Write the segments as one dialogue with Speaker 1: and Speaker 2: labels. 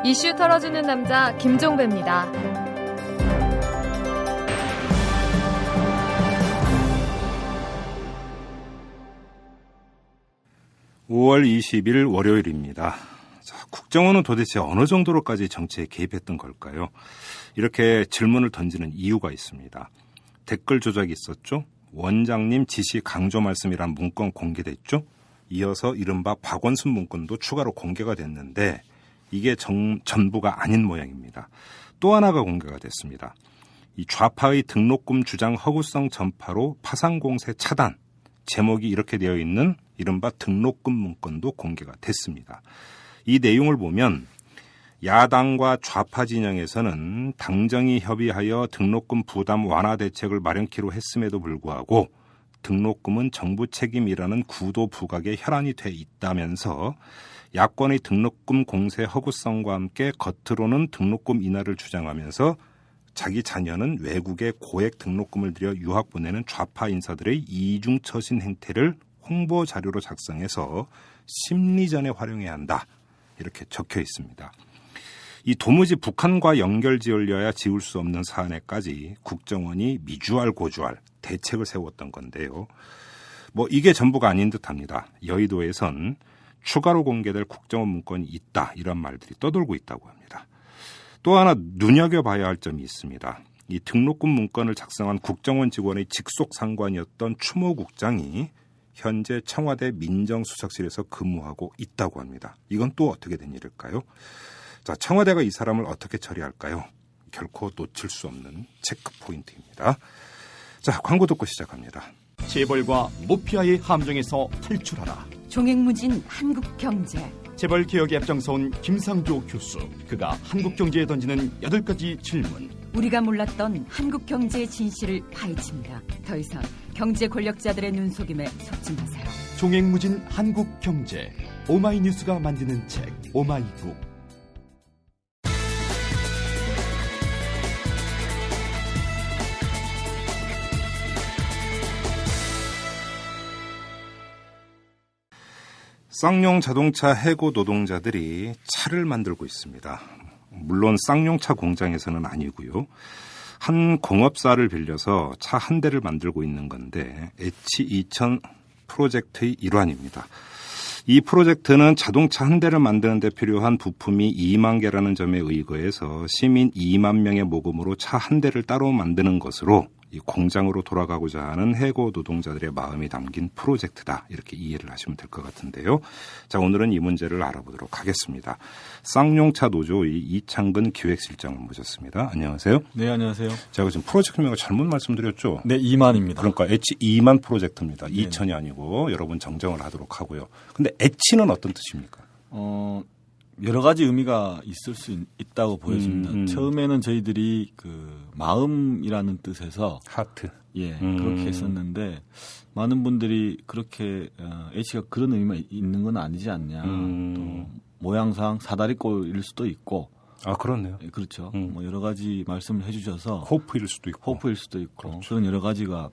Speaker 1: 이슈 털어주는 남자 김종배입니다.
Speaker 2: 5월 20일 월요일입니다. 자, 국정원은 도대체 어느 정도로까지 정치에 개입했던 걸까요? 이렇게 질문을 던지는 이유가 있습니다. 댓글 조작이 있었죠. 원장님 지시 강조 말씀이란 문건 공개됐죠. 이어서 이른바 박원순 문건도 추가로 공개가 됐는데 이게 전부가 아닌 모양입니다. 또 하나가 공개가 됐습니다. 이 좌파의 등록금 주장 허구성 전파로 파상공세 차단, 제목이 이렇게 되어 있는 이른바 등록금 문건도 공개가 됐습니다. 이 내용을 보면 야당과 좌파 진영에서는 당정이 협의하여 등록금 부담 완화 대책을 마련키로 했음에도 불구하고 등록금은 정부 책임이라는 구도 부각에 혈안이 돼 있다면서 야권의 등록금 공세 허구성과 함께 겉으로는 등록금 인하를 주장하면서 자기 자녀는 외국에 고액 등록금을 들여 유학 보내는 좌파 인사들의 이중처신 행태를 홍보 자료로 작성해서 심리전에 활용해야 한다. 이렇게 적혀 있습니다. 이 도무지 북한과 연결지으려야 지울 수 없는 사안에까지 국정원이 미주알 고주알 대책을 세웠던 건데요. 이게 전부가 아닌 듯합니다. 여의도에선 추가로 공개될 국정원 문건이 있다. 이런 말들이 떠돌고 있다고 합니다. 또 하나 눈여겨봐야 할 점이 있습니다. 이 등록금 문건을 작성한 국정원 직원의 직속 상관이었던 추모 국장이 현재 청와대 민정수석실에서 근무하고 있다고 합니다. 이건 또 어떻게 된 일일까요? 자, 청와대가 이 사람을 어떻게 처리할까요? 결코 놓칠 수 없는 체크 포인트입니다. 자, 광고 듣고 시작합니다.
Speaker 3: 재벌과 모피아의 함정에서 탈출하라.
Speaker 4: 종횡무진 한국경제.
Speaker 3: 재벌 개혁에 앞장서온 김상조 교수. 그가 한국경제에 던지는 8가지 질문.
Speaker 4: 우리가 몰랐던 한국경제의 진실을 파헤칩니다. 더 이상 경제 권력자들의 눈속임에 속지 마세요.
Speaker 3: 종횡무진 한국경제. 오마이뉴스가 만드는 책 오마이북.
Speaker 2: 쌍용 자동차 해고 노동자들이 차를 만들고 있습니다. 물론 쌍용차 공장에서는 아니고요. 한 공업사를 빌려서 차 한 대를 만들고 있는 건데 H2000 프로젝트의 일환입니다. 이 프로젝트는 자동차 한 대를 만드는 데 필요한 부품이 2만 개라는 점에 의거해서 시민 2만 명의 모금으로 차 한 대를 따로 만드는 것으로 이 공장으로 돌아가고자 하는 해고 노동자들의 마음이 담긴 프로젝트다. 이렇게 이해를 하시면 될 것 같은데요. 자, 오늘은 이 문제를 알아보도록 하겠습니다. 쌍용차 노조의 이창근 기획실장을 모셨습니다. 안녕하세요.
Speaker 5: 네, 안녕하세요.
Speaker 2: 제가 지금 프로젝트명을 잘못 말씀드렸죠?
Speaker 5: 네, 2만입니다.
Speaker 2: 그러니까 H2만 프로젝트입니다.
Speaker 5: 네네.
Speaker 2: 2000이 아니고 여러분 정정을 하도록 하고요. 근데 H는 어떤 뜻입니까?
Speaker 5: 여러 가지 의미가 있을 수 있다고 보여집니다. 처음에는 저희들이 마음이라는 뜻에서
Speaker 2: 하트.
Speaker 5: 그렇게 했었는데 많은 분들이 그렇게 H가 그런 의미가 있는 건 아니지 않냐. 또 모양상 사다리꼴일 수도 있고.
Speaker 2: 아, 그렇네요.
Speaker 5: 그렇죠. 여러 가지 말씀을 해주셔서
Speaker 2: 호프일 수도 있고.
Speaker 5: 호프일 수도 있고.
Speaker 2: 그렇죠.
Speaker 5: 그런 여러 가지가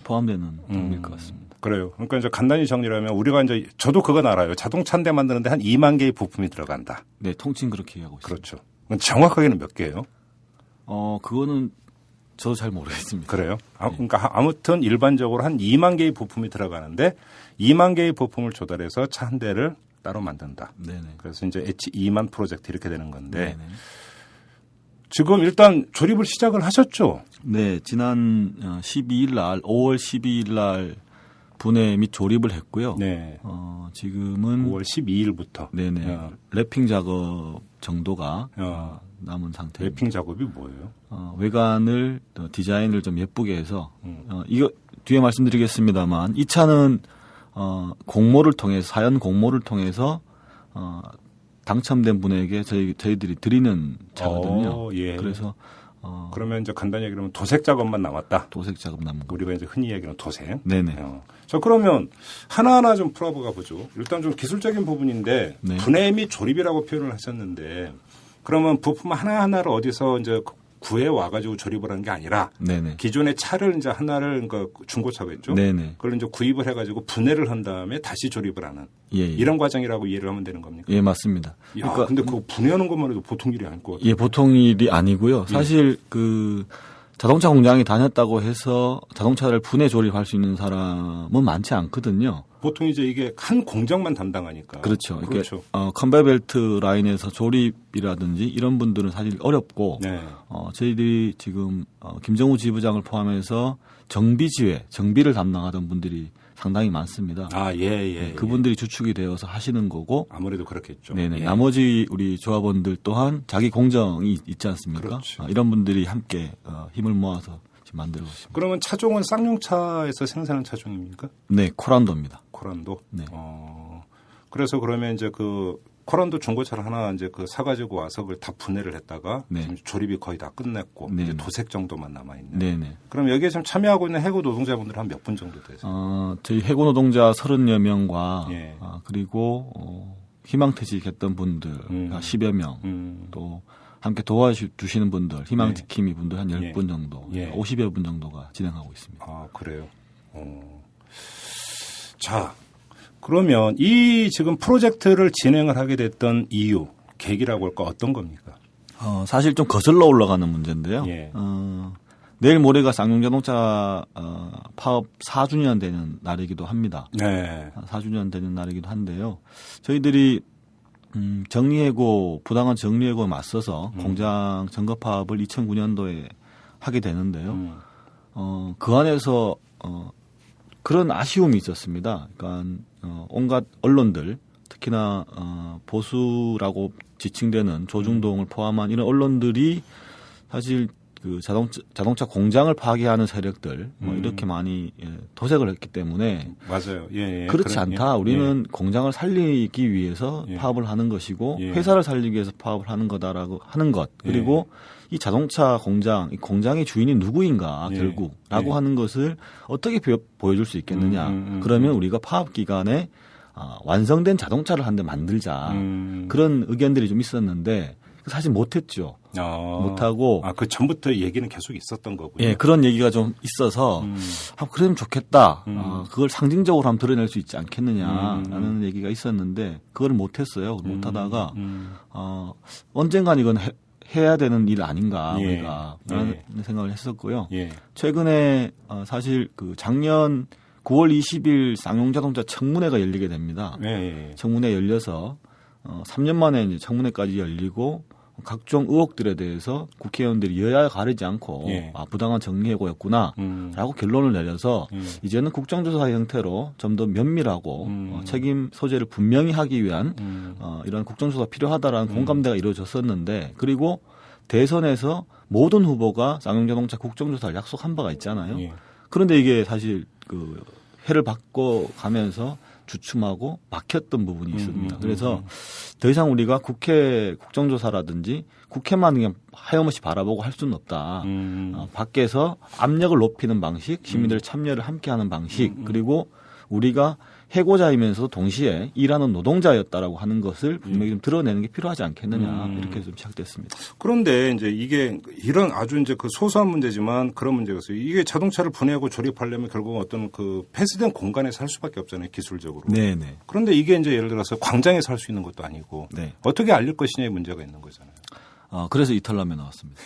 Speaker 5: 포함되는 정보일 것 같습니다.
Speaker 2: 그래요. 그러니까 이제 간단히 정리를 하면 우리가 이제 저도 그건 알아요. 자동차 한 대 만드는데 한 2만 개의 부품이 들어간다.
Speaker 5: 네, 통칭 그렇게 얘기하고 있습니다.
Speaker 2: 그렇죠. 정확하게는 몇 개예요?
Speaker 5: 그거는 저도 잘 모르겠습니다.
Speaker 2: 그래요?
Speaker 5: 네.
Speaker 2: 그러니까 아무튼 일반적으로 한 2만 개의 부품이 들어가는데 2만 개의 부품을 조달해서 차 한 대를 따로 만든다.
Speaker 5: 네네.
Speaker 2: 그래서 이제 H2만 프로젝트 이렇게 되는 건데
Speaker 5: 네네.
Speaker 2: 지금 일단 조립을 시작을 하셨죠?
Speaker 5: 네, 지난 12일 날, 5월 12일 날 분해 및 조립을 했고요.
Speaker 2: 네.
Speaker 5: 지금은
Speaker 2: 5월 12일부터.
Speaker 5: 네네. 래핑 작업 정도가 남은 상태입니다.
Speaker 2: 래핑 작업이 뭐예요?
Speaker 5: 외관을 디자인을 좀 예쁘게 해서 이거 뒤에 말씀드리겠습니다만 이 차는 공모를 통해서 사연 공모를 통해서 당첨된 분에게 저희들이 드리는 차거든요.
Speaker 2: 예.
Speaker 5: 그래서
Speaker 2: 그러면 이제 간단히 얘기하면 도색 작업만 남았다.
Speaker 5: 도색 작업 남은 거.
Speaker 2: 우리가 이제 흔히 얘기하는 도색.
Speaker 5: 네네.
Speaker 2: 자, 그러면 하나하나 좀 풀어보가 보죠. 일단 좀 기술적인 부분인데
Speaker 5: 네.
Speaker 2: 분해 및 조립이라고 표현을 하셨는데 그러면 부품 하나하나를 어디서 이제 구해 와가지고 조립을 한 게 아니라
Speaker 5: 네네.
Speaker 2: 기존의 차를 이제 하나를 그러니까 중고차겠죠.
Speaker 5: 네네.
Speaker 2: 그걸 이제 구입을 해가지고 분해를 한 다음에 다시 조립을 하는
Speaker 5: 예, 예.
Speaker 2: 이런 과정이라고 이해를 하면 되는 겁니까?
Speaker 5: 예, 맞습니다.
Speaker 2: 야, 근데 그거 분해하는 것만 해도 보통 일이 아닐 것 같아요.
Speaker 5: 예, 보통 일이 아니고요. 사실 그 자동차 공장에 다녔다고 해서 자동차를 분해 조립할 수 있는 사람은 많지 않거든요.
Speaker 2: 보통 이제 이게 한 공장만 담당하니까.
Speaker 5: 그렇죠.
Speaker 2: 그렇죠.
Speaker 5: 컨베이어 벨트 라인에서 조립이라든지 이런 분들은 사실 어렵고
Speaker 2: 네.
Speaker 5: 저희들이 지금 김정우 지부장을 포함해서 정비를 담당하던 분들이 상당히 많습니다.
Speaker 2: 아, 예.
Speaker 5: 그분들이 주축이 되어서 하시는 거고.
Speaker 2: 아무래도 그렇겠죠.
Speaker 5: 네네.
Speaker 2: 예.
Speaker 5: 나머지 우리 조합원들 또한 자기 공정이 있지 않습니까?
Speaker 2: 그렇죠.
Speaker 5: 이런 분들이 함께 힘을 모아서 지금 만들고 있습니다.
Speaker 2: 그러면 차종은 쌍용차에서 생산한 차종입니까?
Speaker 5: 네, 코란도입니다.
Speaker 2: 코란도.
Speaker 5: 네.
Speaker 2: 그래서 그러면 이제 그 코란도 중고차를 하나 이제 그 사가지고 와서 그걸 다 분해를 했다가
Speaker 5: 네.
Speaker 2: 지금 조립이 거의 다 끝냈고
Speaker 5: 네.
Speaker 2: 이제 도색 정도만 남아 있네요.
Speaker 5: 네네.
Speaker 2: 그럼 여기에 지금 참여하고 있는 해고 노동자분들 한 몇 분 정도 되세요?
Speaker 5: 저희 해고 노동자 30여 명과
Speaker 2: 예.
Speaker 5: 그리고 희망퇴직했던 분들 10여 명, 또 함께 도와주시는 분들, 희망지킴이 분들 한 10분 정도,
Speaker 2: 예.
Speaker 5: 50여 분 정도가 진행하고 있습니다.
Speaker 2: 아, 그래요. 자, 그러면 이 지금 프로젝트를 진행을 하게 됐던 이유, 계기라고 할까 어떤 겁니까?
Speaker 5: 사실 좀 거슬러 올라가는 문제인데요.
Speaker 2: 예.
Speaker 5: 내일 모레가 쌍용자동차 파업 4주년 되는 날이기도 합니다.
Speaker 2: 네.
Speaker 5: 4주년 되는 날이기도 한데요. 저희들이 부당한 정리해고에 맞서서 공장 점거 파업을 2009년도에 하게 되는데요. 그 안에서 그런 아쉬움이 있었습니다. 그러니까 온갖 언론들, 특히나 보수라고 지칭되는 조중동을 포함한 이런 언론들이 사실 그 자동차 공장을 파괴하는 세력들 이렇게 많이 도색을 했기 때문에
Speaker 2: 맞아요. 예.
Speaker 5: 그렇지 않다. 우리는
Speaker 2: 예.
Speaker 5: 공장을 살리기 위해서
Speaker 2: 예.
Speaker 5: 파업을 하는 것이고
Speaker 2: 예.
Speaker 5: 회사를 살리기 위해서 파업을 하는 거다라고 하는 것. 그리고 이 자동차 공장, 이 공장의 주인이 누구인가
Speaker 2: 예.
Speaker 5: 결국라고
Speaker 2: 예.
Speaker 5: 하는 것을 어떻게 보여줄 수 있겠느냐. 그러면 우리가 파업 기간에 완성된 자동차를 한 대 만들자. 그런 의견들이 좀 있었는데 사실 못했죠. 못하고.
Speaker 2: 그 전부터 얘기는 계속 있었던 거고요.
Speaker 5: 예, 그런 얘기가 좀 있어서, 그러면 좋겠다. 그걸 상징적으로 한번 드러낼 수 있지 않겠느냐라는 얘기가 있었는데, 그걸 못했어요. 못하다가, 언젠간 이건 해야 되는 일 아닌가,
Speaker 2: 예.
Speaker 5: 우리가. 라는 생각을 했었고요.
Speaker 2: 예.
Speaker 5: 최근에, 사실 그 작년 9월 20일 쌍용자동차 청문회가 열리게 됩니다.
Speaker 2: 예.
Speaker 5: 청문회 열려서 3년 만에 이제 청문회까지 열리고 각종 의혹들에 대해서 국회의원들이 여야 가리지 않고 부당한 정리해고였구나라고 결론을 내려서 이제는 국정조사 형태로 좀 더 면밀하고 책임 소재를 분명히 하기 위한 이런 국정조사 필요하다라는 공감대가 이루어졌었는데 그리고 대선에서 모든 후보가 쌍용자동차 국정조사를 약속한 바가 있잖아요. 그런데 이게 사실 그 해를 바꿔가면서 주춤하고 막혔던 부분이 있습니다. 그래서 더 이상 우리가 국회 국정조사라든지 국회만 그냥 하염없이 바라보고 할 수는 없다. 밖에서 압력을 높이는 방식, 시민들의 참여를 함께하는 방식, 그리고 우리가 해고자이면서 동시에 일하는 노동자였다라고 하는 것을 분명히 좀 드러내는 게 필요하지 않겠느냐 이렇게 좀 시작됐습니다.
Speaker 2: 그런데 이제 이게 이런 아주 이제 그 소소한 문제지만 그런 문제가 있어요. 이게 자동차를 분해하고 조립하려면 결국 어떤 그 폐쇄된 공간에서 할 수밖에 없잖아요, 기술적으로.
Speaker 5: 네네.
Speaker 2: 그런데 이게 이제 예를 들어서 광장에서 할 수 있는 것도 아니고
Speaker 5: 네.
Speaker 2: 어떻게 알릴 것이냐의 문제가 있는 거잖아요.
Speaker 5: 그래서 이탈남에 나왔습니다.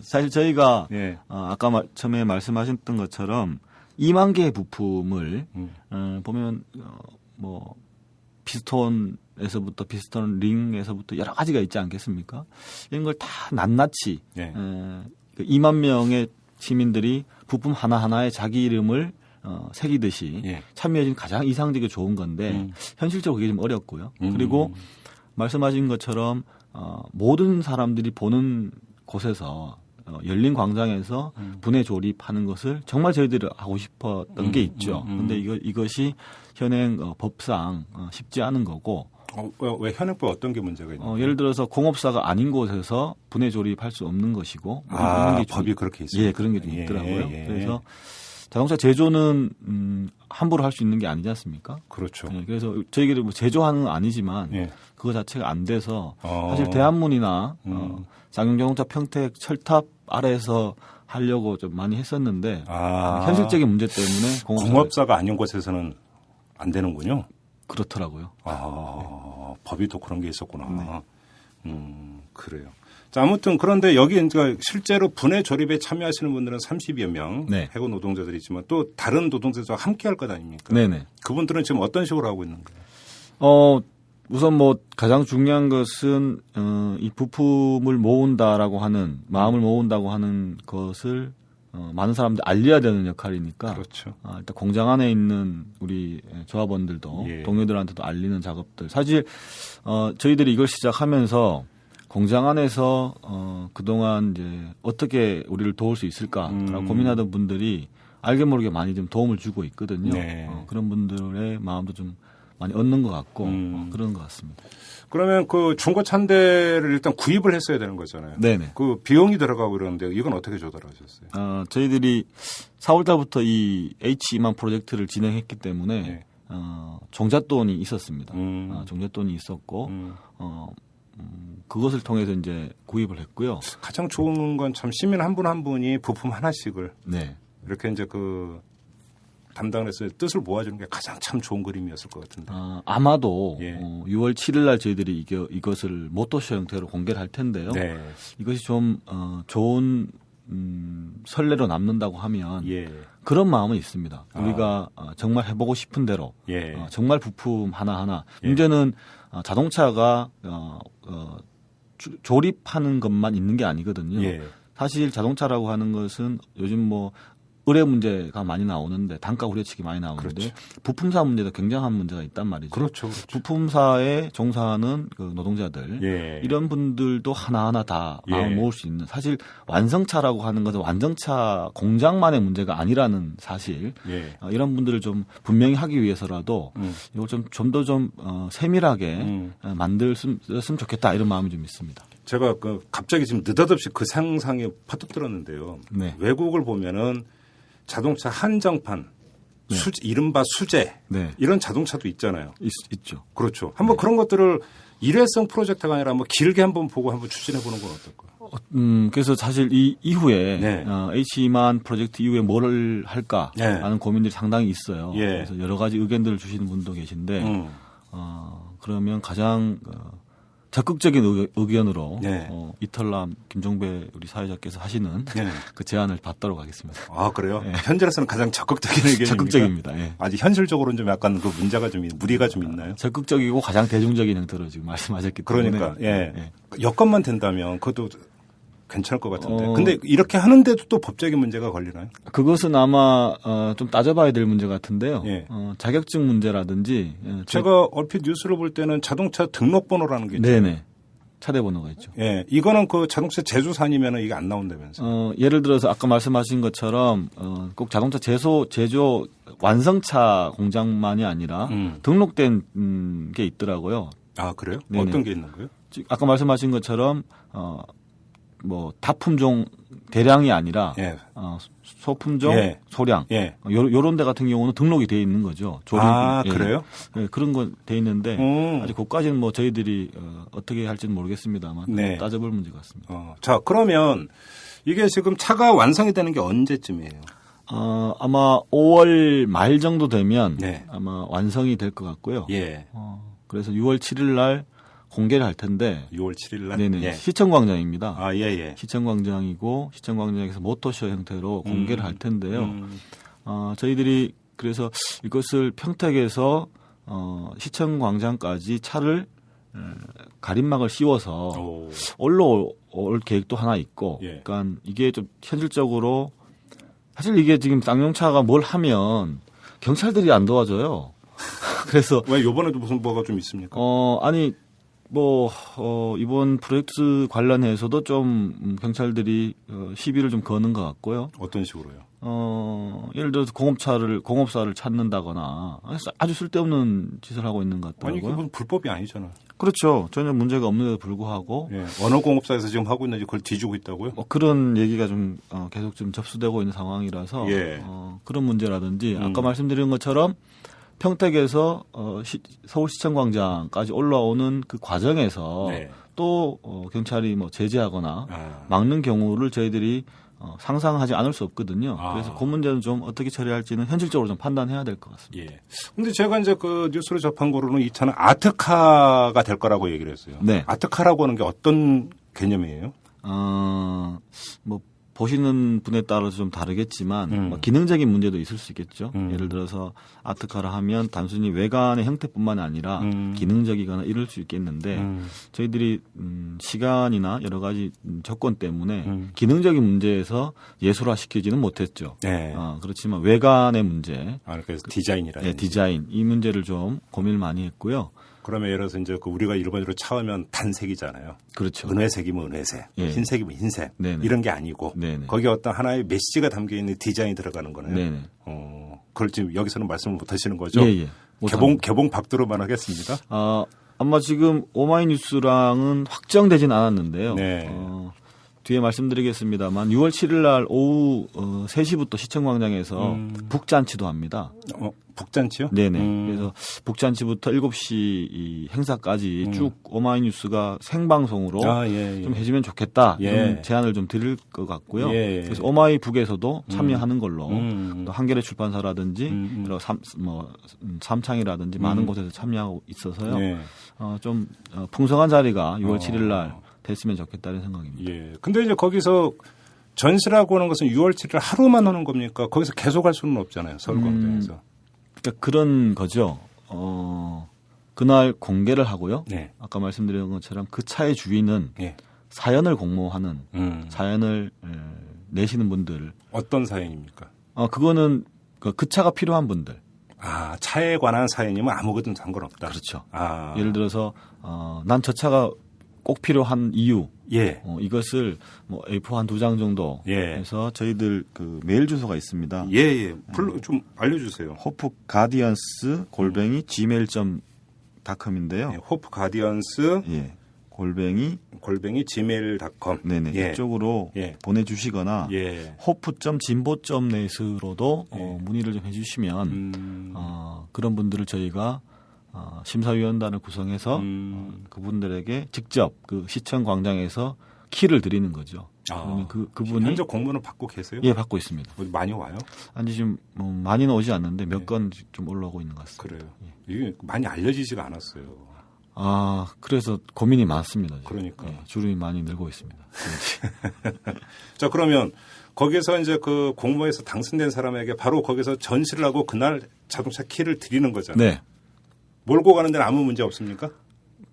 Speaker 5: 사실 저희가 아까 처음에 말씀하셨던 것처럼 2만 개의 부품을 보면 뭐 피스톤에서부터 피스톤 링에서부터 여러 가지가 있지 않겠습니까? 이런 걸 다 낱낱이 2만 명의 시민들이 부품 하나하나에 자기 이름을 새기듯이 참여해준 가장 이상적이고 좋은 건데 현실적으로 그게 좀 어렵고요. 그리고 말씀하신 것처럼 모든 사람들이 보는 곳에서 열린 광장에서 분해 조립하는 것을 정말 저희들이 하고 싶었던 게 있죠. 그런데 이것이 현행 법상 쉽지 않은 거고.
Speaker 2: 왜 현행법 어떤 게 문제가 있나요?
Speaker 5: 예를 들어서 공업사가 아닌 곳에서 분해 조립할 수 없는 것이고.
Speaker 2: 법이 그렇게 있습니다.
Speaker 5: 예, 그런 게 좀 있더라고요. 그래서 자동차 제조는 함부로 할 수 있는 게 아니지 않습니까?
Speaker 2: 그렇죠.
Speaker 5: 네, 그래서 저희들이 뭐 제조하는 건 아니지만
Speaker 2: 예.
Speaker 5: 그거 자체가 안 돼서 사실 대한문이나 쌍용자동차 평택 철탑 아래에서 하려고 좀 많이 했었는데 현실적인 문제 때문에
Speaker 2: 공업사가 아닌 곳에서는 안 되는군요.
Speaker 5: 그렇더라고요.
Speaker 2: 법이 또 그런 게 있었구나.
Speaker 5: 네.
Speaker 2: 그래요. 자, 아무튼 그런데 여기 그러니까 실제로 분해 조립에 참여하시는 분들은 30여 명
Speaker 5: 네.
Speaker 2: 해고 노동자들이지만 또 다른 노동자들과 함께 할 것 아닙니까?
Speaker 5: 네네.
Speaker 2: 그분들은 지금 어떤 식으로 하고 있는 거예요?
Speaker 5: 우선 뭐 가장 중요한 것은 이 부품을 모은다라고 하는 마음을 모은다고 하는 것을 많은 사람들 알려야 되는 역할이니까.
Speaker 2: 그렇죠.
Speaker 5: 일단 공장 안에 있는 우리 조합원들도
Speaker 2: 예.
Speaker 5: 동료들한테도 알리는 작업들. 사실 저희들이 이걸 시작하면서 공장 안에서 그동안 이제 어떻게 우리를 도울 수 있을까라고 고민하던 분들이 알게 모르게 많이 좀 도움을 주고 있거든요.
Speaker 2: 네.
Speaker 5: 그런 분들의 마음도 좀 많이 얻는 것 같고 그런 것 같습니다.
Speaker 2: 그러면 그 중고차 한 대를 일단 구입을 했어야 되는 거잖아요.
Speaker 5: 네네.
Speaker 2: 그 비용이 들어가고 그러는데 이건 어떻게 조달하셨어요?
Speaker 5: 저희들이 4월 달부터 이 H2만 프로젝트를 진행했기 때문에
Speaker 2: 네.
Speaker 5: 종잣돈이 있었습니다. 종잣돈이 있었고 그것을 통해서 이제 구입을 했고요.
Speaker 2: 가장 좋은 건 참 시민 한 분 한 분이 부품 하나씩을
Speaker 5: 네.
Speaker 2: 이렇게 이제 그 담당을 해서 뜻을 모아주는 게 가장 참 좋은 그림이었을 것 같은데.
Speaker 5: 아마도
Speaker 2: 예.
Speaker 5: 6월 7일 날 저희들이 이것을 모토쇼 형태로 공개를 할 텐데요.
Speaker 2: 네.
Speaker 5: 이것이 좀 좋은 선례로 남는다고 하면
Speaker 2: 예.
Speaker 5: 그런 마음은 있습니다. 우리가 정말 해보고 싶은 대로
Speaker 2: 예.
Speaker 5: 정말 부품 하나하나
Speaker 2: 예.
Speaker 5: 문제는 자동차가 조립하는 것만 있는 게 아니거든요.
Speaker 2: 예.
Speaker 5: 사실 자동차라고 하는 것은 요즘 뭐 의뢰 문제가 많이 나오는데 단가 우려치기 많이 나오는데
Speaker 2: 그렇죠.
Speaker 5: 부품사 문제도 굉장한 문제가 있단 말이죠.
Speaker 2: 그렇죠. 그렇죠.
Speaker 5: 부품사에 종사하는 그 노동자들
Speaker 2: 예.
Speaker 5: 이런 분들도 하나하나 다 마음을
Speaker 2: 예.
Speaker 5: 모을 수 있는 사실 완성차라고 하는 것은 완성차 공장만의 문제가 아니라는 사실
Speaker 2: 예.
Speaker 5: 이런 분들을 좀 분명히 하기 위해서라도 이걸 좀 더 좀 세밀하게 만들었으면 좋겠다 이런 마음이 좀 있습니다.
Speaker 2: 제가 갑자기 지금 느닷없이 그 상상이 퍼뜩 들었는데요.
Speaker 5: 네.
Speaker 2: 외국을 보면은 자동차 한정판,
Speaker 5: 네.
Speaker 2: 이른바 수제
Speaker 5: 네.
Speaker 2: 이런 자동차도 있잖아요.
Speaker 5: 있죠.
Speaker 2: 그렇죠. 한번 그런 것들을 일회성 프로젝트가 아니라 한번 길게 한번 보고 한번 추진해 보는 건 어떨까요?
Speaker 5: 그래서 사실 이 이후에
Speaker 2: 네.
Speaker 5: H2만 프로젝트 이후에 뭐를 할까라는
Speaker 2: 네.
Speaker 5: 고민들이 상당히 있어요.
Speaker 2: 예.
Speaker 5: 그래서 여러 가지 의견들을 주시는 분도 계신데 그러면 가장 적극적인 의견으로
Speaker 2: 네.
Speaker 5: 이털남 김종배 우리 사회자께서 하시는
Speaker 2: 네.
Speaker 5: 그 제안을 받도록 하겠습니다.
Speaker 2: 아, 그래요?
Speaker 5: 네.
Speaker 2: 현재로서는 가장 적극적인 의견입니까?
Speaker 5: 적극적입니다. 예.
Speaker 2: 아직 현실적으로는 좀 약간 그 문제가 좀 무리가 좀 있나요?
Speaker 5: 적극적이고 가장 대중적인 형태로 지금 말씀하셨기 때문에.
Speaker 2: 그러니까 예.
Speaker 5: 예.
Speaker 2: 여건만 된다면 그것도 괜찮을 것 같은데. 근데 이렇게 하는데도 또 법적인 문제가 걸리나요?
Speaker 5: 그것은 아마 좀 따져봐야 될 문제 같은데요.
Speaker 2: 예.
Speaker 5: 자격증 문제라든지.
Speaker 2: 제가 얼핏 뉴스를 볼 때는 자동차 등록번호라는 게 있죠.
Speaker 5: 네네. 차대번호가 있죠.
Speaker 2: 예, 이거는 그 자동차 제조사님에는 이게 안 나온다면서.
Speaker 5: 예를 들어서 아까 말씀하신 것처럼 꼭 자동차 제조 완성차 공장만이 아니라 등록된 게 있더라고요.
Speaker 2: 아, 그래요?
Speaker 5: 네네.
Speaker 2: 어떤 게 있는 거예요?
Speaker 5: 아까 말씀하신 것처럼 뭐 다품종 대량이 아니라
Speaker 2: 예.
Speaker 5: 소품종
Speaker 2: 예.
Speaker 5: 소량
Speaker 2: 예.
Speaker 5: 요런 데 같은 경우는 등록이 돼 있는 거죠. 조립.
Speaker 2: 아,
Speaker 5: 예.
Speaker 2: 그래요?
Speaker 5: 예, 그런 건 돼 있는데 아직 그까지는 뭐 저희들이 어떻게 할지는 모르겠습니다만
Speaker 2: 네.
Speaker 5: 따져볼 문제 같습니다.
Speaker 2: 자, 그러면 이게 지금 차가 완성이 되는 게 언제쯤이에요?
Speaker 5: 아마 5월 말 정도 되면
Speaker 2: 네.
Speaker 5: 아마 완성이 될 것 같고요.
Speaker 2: 예.
Speaker 5: 그래서 6월 7일 날 공개를 할 텐데
Speaker 2: 6월 7일 날.
Speaker 5: 네네.
Speaker 2: 예.
Speaker 5: 시청광장입니다.
Speaker 2: 아, 예, 예.
Speaker 5: 시청광장이고 시청광장에서 모토쇼 형태로 공개를 할 텐데요. 저희들이 그래서 이것을 평택에서 시청광장까지 차를 가림막을 씌워서 올라올 계획도 하나 있고,
Speaker 2: 예.
Speaker 5: 그러니까 이게 좀 현실적으로 사실 이게 지금 쌍용차가 뭘 하면 경찰들이 안 도와줘요. 그래서
Speaker 2: 왜 이번에도 무슨 뭐가 좀 있습니까?
Speaker 5: 아니 이번 프로젝트 관련해서도 좀 경찰들이 시비를 좀 거는 것 같고요.
Speaker 2: 어떤 식으로요?
Speaker 5: 예를 들어서 공업사를 찾는다거나 아주 쓸데없는 짓을 하고 있는 것
Speaker 2: 아니,
Speaker 5: 같더라고요.
Speaker 2: 그건 불법이 아니잖아요.
Speaker 5: 그렇죠. 전혀 문제가 없는데도 불구하고
Speaker 2: 예. 언어공업사에서 지금 하고 있는지 그걸 뒤지고 있다고요?
Speaker 5: 그런 얘기가 좀 계속 좀 접수되고 있는 상황이라서
Speaker 2: 예.
Speaker 5: 그런 문제라든지 아까 말씀드린 것처럼 평택에서 서울시청광장까지 올라오는 그 과정에서
Speaker 2: 네.
Speaker 5: 또 경찰이 뭐 제재하거나 막는 경우를 저희들이 상상하지 않을 수 없거든요. 그래서 그 문제는 좀 어떻게 처리할지는 현실적으로 좀 판단해야 될 것 같습니다.
Speaker 2: 예. 근데 제가 이제 그 뉴스를 접한 거로는 이 차는 아트카가 될 거라고 얘기를 했어요.
Speaker 5: 네.
Speaker 2: 아트카라고 하는 게 어떤 개념이에요?
Speaker 5: 뭐 보시는 분에 따라서 좀 다르겠지만 뭐 기능적인 문제도 있을 수 있겠죠. 예를 들어서 아트카라 하면 단순히 외관의 형태뿐만 아니라 기능적이거나 이럴 수 있겠는데 저희들이 시간이나 여러 가지 조건 때문에 기능적인 문제에서 예술화 시키지는 못했죠.
Speaker 2: 네.
Speaker 5: 그렇지만 외관의 문제,
Speaker 2: 그래서 디자인이라든지.
Speaker 5: 네, 디자인 이 문제를 좀 고민을 많이 했고요.
Speaker 2: 그러면 예를 들어서 이제 그 우리가 일반적으로 차하면 단색이잖아요.
Speaker 5: 그렇죠.
Speaker 2: 은회색이면 은회색,
Speaker 5: 예.
Speaker 2: 흰색이면 흰색
Speaker 5: 네네.
Speaker 2: 이런 게 아니고
Speaker 5: 네네.
Speaker 2: 거기에 어떤 하나의 메시지가 담겨 있는 디자인이 들어가는 거네요.
Speaker 5: 네네.
Speaker 2: 그걸 지금 여기서는 말씀을 못 하시는 거죠?
Speaker 5: 예.
Speaker 2: 개봉 박두로만 하겠습니다.
Speaker 5: 아마 지금 오마이뉴스랑은 확정되진 않았는데요.
Speaker 2: 네.
Speaker 5: 뒤에 말씀드리겠습니다만 6월 7일 날 오후 3시부터 시청광장에서 북잔치도 합니다.
Speaker 2: 북잔치요?
Speaker 5: 네네. 그래서 북잔치부터 7시 이 행사까지 쭉 오마이뉴스가 생방송으로
Speaker 2: 예.
Speaker 5: 좀 해주면 좋겠다.
Speaker 2: 예.
Speaker 5: 이런 제안을 좀 드릴 것 같고요.
Speaker 2: 예.
Speaker 5: 그래서 오마이북에서도 참여하는 걸로 또 한겨레 출판사라든지 여러 삼창이라든지 많은 곳에서 참여하고 있어서요.
Speaker 2: 예.
Speaker 5: 좀 풍성한 자리가 6월 7일 날 됐으면 좋겠다는 생각입니다.
Speaker 2: 예. 근데 이제 거기서 전시라고 하는 것은 6월 7일 하루만 하는 겁니까? 거기서 계속 할 수는 없잖아요. 서울광장에서.
Speaker 5: 그러니까 그런 거죠. 그날 공개를 하고요.
Speaker 2: 네.
Speaker 5: 아까 말씀드린 것처럼 그 차의 주인은
Speaker 2: 예.
Speaker 5: 사연을 공모하는 사연을 내시는 분들.
Speaker 2: 어떤 사연입니까?
Speaker 5: 그거는 그 차가 필요한 분들.
Speaker 2: 차에 관한 사연이면 아무것도 상관없다.
Speaker 5: 그렇죠.
Speaker 2: 예를
Speaker 5: 예를 들어서 난 저 차가 꼭 필요한 이유.
Speaker 2: 예.
Speaker 5: 이것을 뭐 A4 한 2장 정도
Speaker 2: 예.
Speaker 5: 해서 저희들 그 메일 주소가 있습니다.
Speaker 2: 예. 좀 알려주세요.
Speaker 5: 호프 가디언스 @gmail.com인데요.
Speaker 2: 예, 호프 가디언스
Speaker 5: 예. 골뱅이
Speaker 2: gmail.com.
Speaker 5: 네네.
Speaker 2: 예.
Speaker 5: 이쪽으로
Speaker 2: 예.
Speaker 5: 보내주시거나
Speaker 2: 예.
Speaker 5: hope.진보.net으로도
Speaker 2: 예.
Speaker 5: 문의를 좀 해주시면 그런 분들을 저희가 심사위원단을 구성해서 그분들에게 직접 그 시청 광장에서 키를 드리는 거죠. 그러면 그분이
Speaker 2: 현재 공문을 받고 계세요?
Speaker 5: 예, 받고 있습니다.
Speaker 2: 어디 많이 와요?
Speaker 5: 아니 지금 뭐 많이는 오지 않는데 몇 건 좀 올라오고 있는 것 같습니다.
Speaker 2: 그래요. 이게 많이 알려지지가 않았어요.
Speaker 5: 그래서 고민이 많습니다. 지금.
Speaker 2: 그러니까.
Speaker 5: 예, 주름이 많이 늘고 있습니다.
Speaker 2: 자, 그러면 거기서 이제 그 공모에서 당선된 사람에게 바로 거기서 전시를 하고 그날 자동차 키를 드리는 거잖아요.
Speaker 5: 네.
Speaker 2: 몰고 가는 데는 아무 문제 없습니까?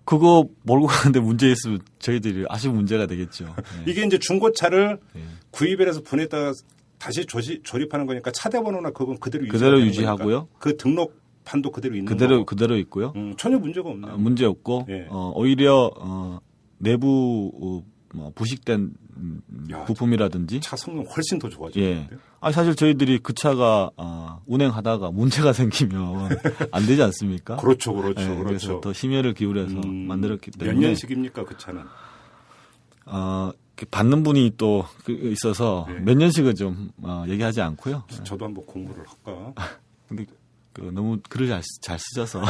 Speaker 5: 그거 몰고 가는데 문제 있으면 저희들이 아쉬운 문제가 되겠죠. 네.
Speaker 2: 이게 이제 중고차를
Speaker 5: 네.
Speaker 2: 구입을 해서 분해다가 다시 조립하는 거니까 차대 번호나 그건 그대로
Speaker 5: 유지하고요.
Speaker 2: 그 등록판도 그대로 있는
Speaker 5: 그대로 있고요.
Speaker 2: 전혀 문제가 없네요.
Speaker 5: 문제 없고
Speaker 2: 예.
Speaker 5: 오히려 내부 부식된 부품이라든지
Speaker 2: 차 성능 훨씬 더
Speaker 5: 예.
Speaker 2: 좋아지는데요.
Speaker 5: 사실 저희들이 그 차가 운행하다가 문제가 생기면 안 되지 않습니까?
Speaker 2: 그렇죠.
Speaker 5: 예, 그래서 더 심혈을 기울여서 만들었기 때문에
Speaker 2: 몇 년식입니까 그 차는?
Speaker 5: 받는 분이 또 있어서
Speaker 2: 네.
Speaker 5: 몇 년씩은 좀 얘기하지 않고요.
Speaker 2: 저도 한번 공부를 할까?
Speaker 5: 근데 너무 글을 잘 쓰셔서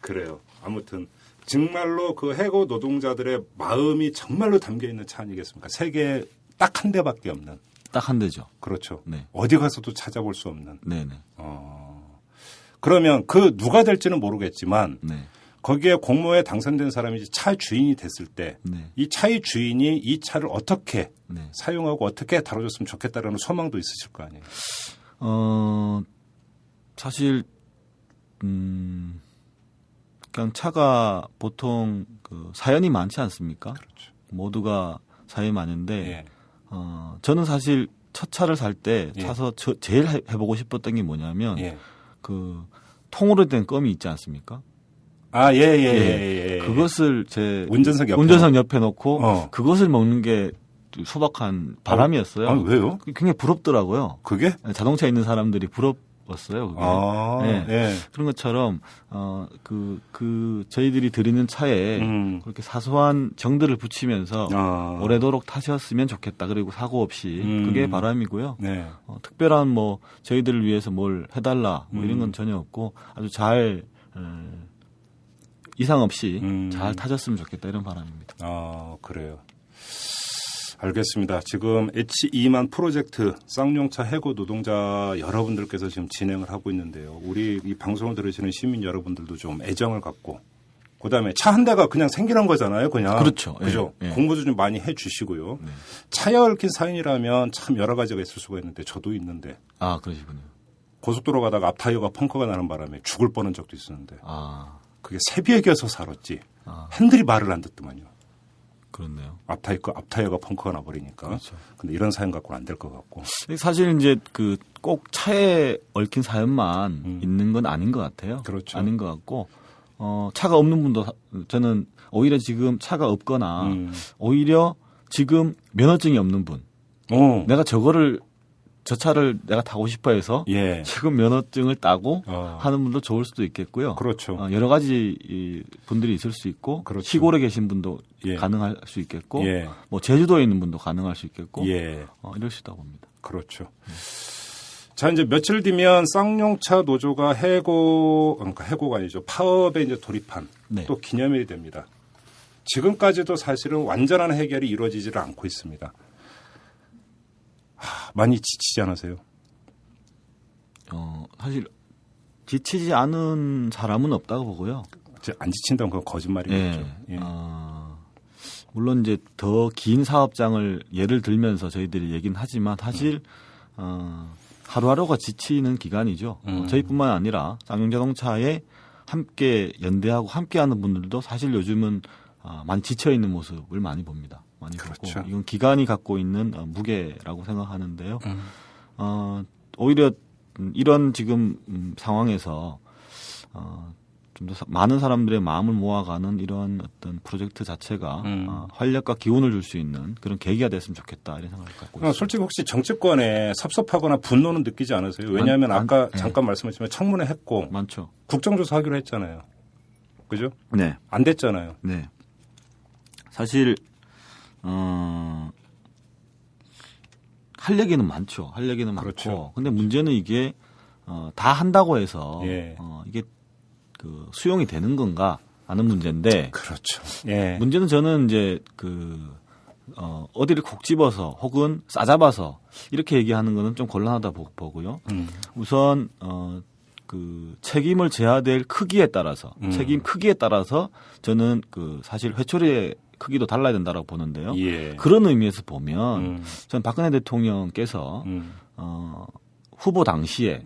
Speaker 2: 그래요. 아무튼 정말로 그 해고 노동자들의 마음이 정말로 담겨 있는 차 아니겠습니까? 세계에 딱 한 대밖에 없는.
Speaker 5: 딱 한 대죠.
Speaker 2: 그렇죠.
Speaker 5: 네.
Speaker 2: 어디 가서도 찾아볼 수 없는.
Speaker 5: 네네.
Speaker 2: 그러면 그 누가 될지는 모르겠지만
Speaker 5: 네.
Speaker 2: 거기에 공모에 당선된 사람이 차 주인이 됐을 때 이
Speaker 5: 네.
Speaker 2: 차의 주인이 이 차를 어떻게
Speaker 5: 네.
Speaker 2: 사용하고 어떻게 다뤄줬으면 좋겠다라는 소망도 있으실 거 아니에요.
Speaker 5: 사실 그냥 차가 보통 그 사연이 많지 않습니까?
Speaker 2: 그렇죠.
Speaker 5: 모두가 사연이 많은데
Speaker 2: 예.
Speaker 5: 저는 사실 첫 차를 살 때
Speaker 2: 예.
Speaker 5: 사서 제일 해보고 싶었던 게 뭐냐면
Speaker 2: 예.
Speaker 5: 그 통으로 된 껌이 있지 않습니까?
Speaker 2: 예.
Speaker 5: 그것을 제
Speaker 2: 운전석 옆에
Speaker 5: 옆에 놓고 그것을 먹는 게 소박한 바람이었어요.
Speaker 2: 아니, 왜요?
Speaker 5: 굉장히 부럽더라고요.
Speaker 2: 그게?
Speaker 5: 자동차에 있는 사람들이 부럽웠어요. 그게.
Speaker 2: 아,
Speaker 5: 네.
Speaker 2: 예.
Speaker 5: 그런 것처럼 저희들이 드리는 차에 그렇게 사소한 정들을 붙이면서 오래도록 타셨으면 좋겠다. 그리고 사고 없이 그게 바람이고요.
Speaker 2: 네.
Speaker 5: 특별한 뭐 저희들을 위해서 뭘 해달라 뭐 이런 건 전혀 없고 아주 잘 이상 없이 잘 타셨으면 좋겠다 이런 바람입니다.
Speaker 2: 아, 그래요. 알겠습니다. 지금 H2만 프로젝트 쌍용차 해고 노동자 여러분들께서 지금 진행을 하고 있는데요. 우리 이 방송을 들으시는 시민 여러분들도 좀 애정을 갖고 그다음에 차 한 대가 그냥 생기는 거잖아요. 그냥.
Speaker 5: 그렇죠.
Speaker 2: 그죠.
Speaker 5: 예, 예.
Speaker 2: 공부도 좀 많이 해 주시고요.
Speaker 5: 네.
Speaker 2: 차에 얽힌 사연이라면 참 여러 가지가 있을 수가 있는데 저도 있는데
Speaker 5: 아, 그러시군요.
Speaker 2: 고속도로 가다가 앞타이어가 펑크가 나는 바람에 죽을 뻔한 적도 있었는데
Speaker 5: 아,
Speaker 2: 그게 새벽에 겨서 살았지. 핸들이 말을 안 듣더만요.
Speaker 5: 그렇네요.
Speaker 2: 앞타이어가 펑크가 나버리니까.
Speaker 5: 그렇죠.
Speaker 2: 근데 이런 사연 갖고는 안 될 것 같고.
Speaker 5: 사실 이제 꼭 차에 얽힌 사연만 있는 건 아닌 것 같아요.
Speaker 2: 그렇죠.
Speaker 5: 아닌 것 같고, 차가 없는 분도 저는 오히려 지금 차가 없거나 오히려 지금 면허증이 없는 분. 내가 저 차를 내가 타고 싶어 해서
Speaker 2: 예.
Speaker 5: 지금 면허증을 따고 하는 분도 좋을 수도 있겠고요.
Speaker 2: 그렇죠.
Speaker 5: 여러 가지 분들이 있을 수 있고
Speaker 2: 그렇죠.
Speaker 5: 시골에 계신 분도
Speaker 2: 예.
Speaker 5: 가능할 수 있겠고
Speaker 2: 예.
Speaker 5: 뭐 제주도에 있는 분도 가능할 수 있겠고
Speaker 2: 예.
Speaker 5: 이럴 수 있다고 봅니다.
Speaker 2: 그렇죠. 자, 이제 며칠 뒤면 쌍용차 노조가 해고가 아니죠. 파업에 이제 돌입한
Speaker 5: 네.
Speaker 2: 또 기념일이 됩니다. 지금까지도 사실은 완전한 해결이 이루어지지를 않고 있습니다. 많이 지치지 않으세요?
Speaker 5: 사실 지치지 않은 사람은 없다고 보고요.
Speaker 2: 안 지친다면 그건 거짓말이겠죠.
Speaker 5: 예. 물론 이제 더 긴 사업장을 예를 들면서 저희들이 얘기는 하지만 사실 하루하루가 지치는 기간이죠. 저희뿐만 아니라 쌍용자동차에 함께 연대하고 함께하는 분들도 사실 요즘은 많이 지쳐 있는 모습을 많이 봅니다. 많이
Speaker 2: 그렇죠.
Speaker 5: 보고 이건 기간이 갖고 있는 무게라고 생각하는데요. 오히려 이런 지금 상황에서 좀 더 많은 사람들의 마음을 모아가는 이런 어떤 프로젝트 자체가 활력과 기운을 줄 수 있는 그런 계기가 됐으면 좋겠다 이런 생각을 갖고 있습니다.
Speaker 2: 솔직히 혹시 정치권에 섭섭하거나 분노는 느끼지 않으세요? 왜냐하면 아까 잠깐 말씀하셨지만 청문회 했고
Speaker 5: 많죠.
Speaker 2: 국정조사 하기로 했잖아요. 그죠?
Speaker 5: 네.
Speaker 2: 안 됐잖아요.
Speaker 5: 네. 사실 할 얘기는 많죠. 할 얘기는
Speaker 2: 그렇죠.
Speaker 5: 많고. 근데 문제는 이게 다 한다고 해서
Speaker 2: 예.
Speaker 5: 이게 수용이 되는 건가 하는 문제인데.
Speaker 2: 그렇죠. 예.
Speaker 5: 문제는 저는 이제 어디를 콕 집어서 혹은 싸잡아서 이렇게 얘기하는 거는 좀 곤란하다 보고요. 우선 책임을 져야 될 크기에 따라서 책임 크기에 따라서 저는 사실 회초리의 크기도 달라야 된다라고 보는데요.
Speaker 2: 예.
Speaker 5: 그런 의미에서 보면 전 박근혜 대통령께서 후보 당시에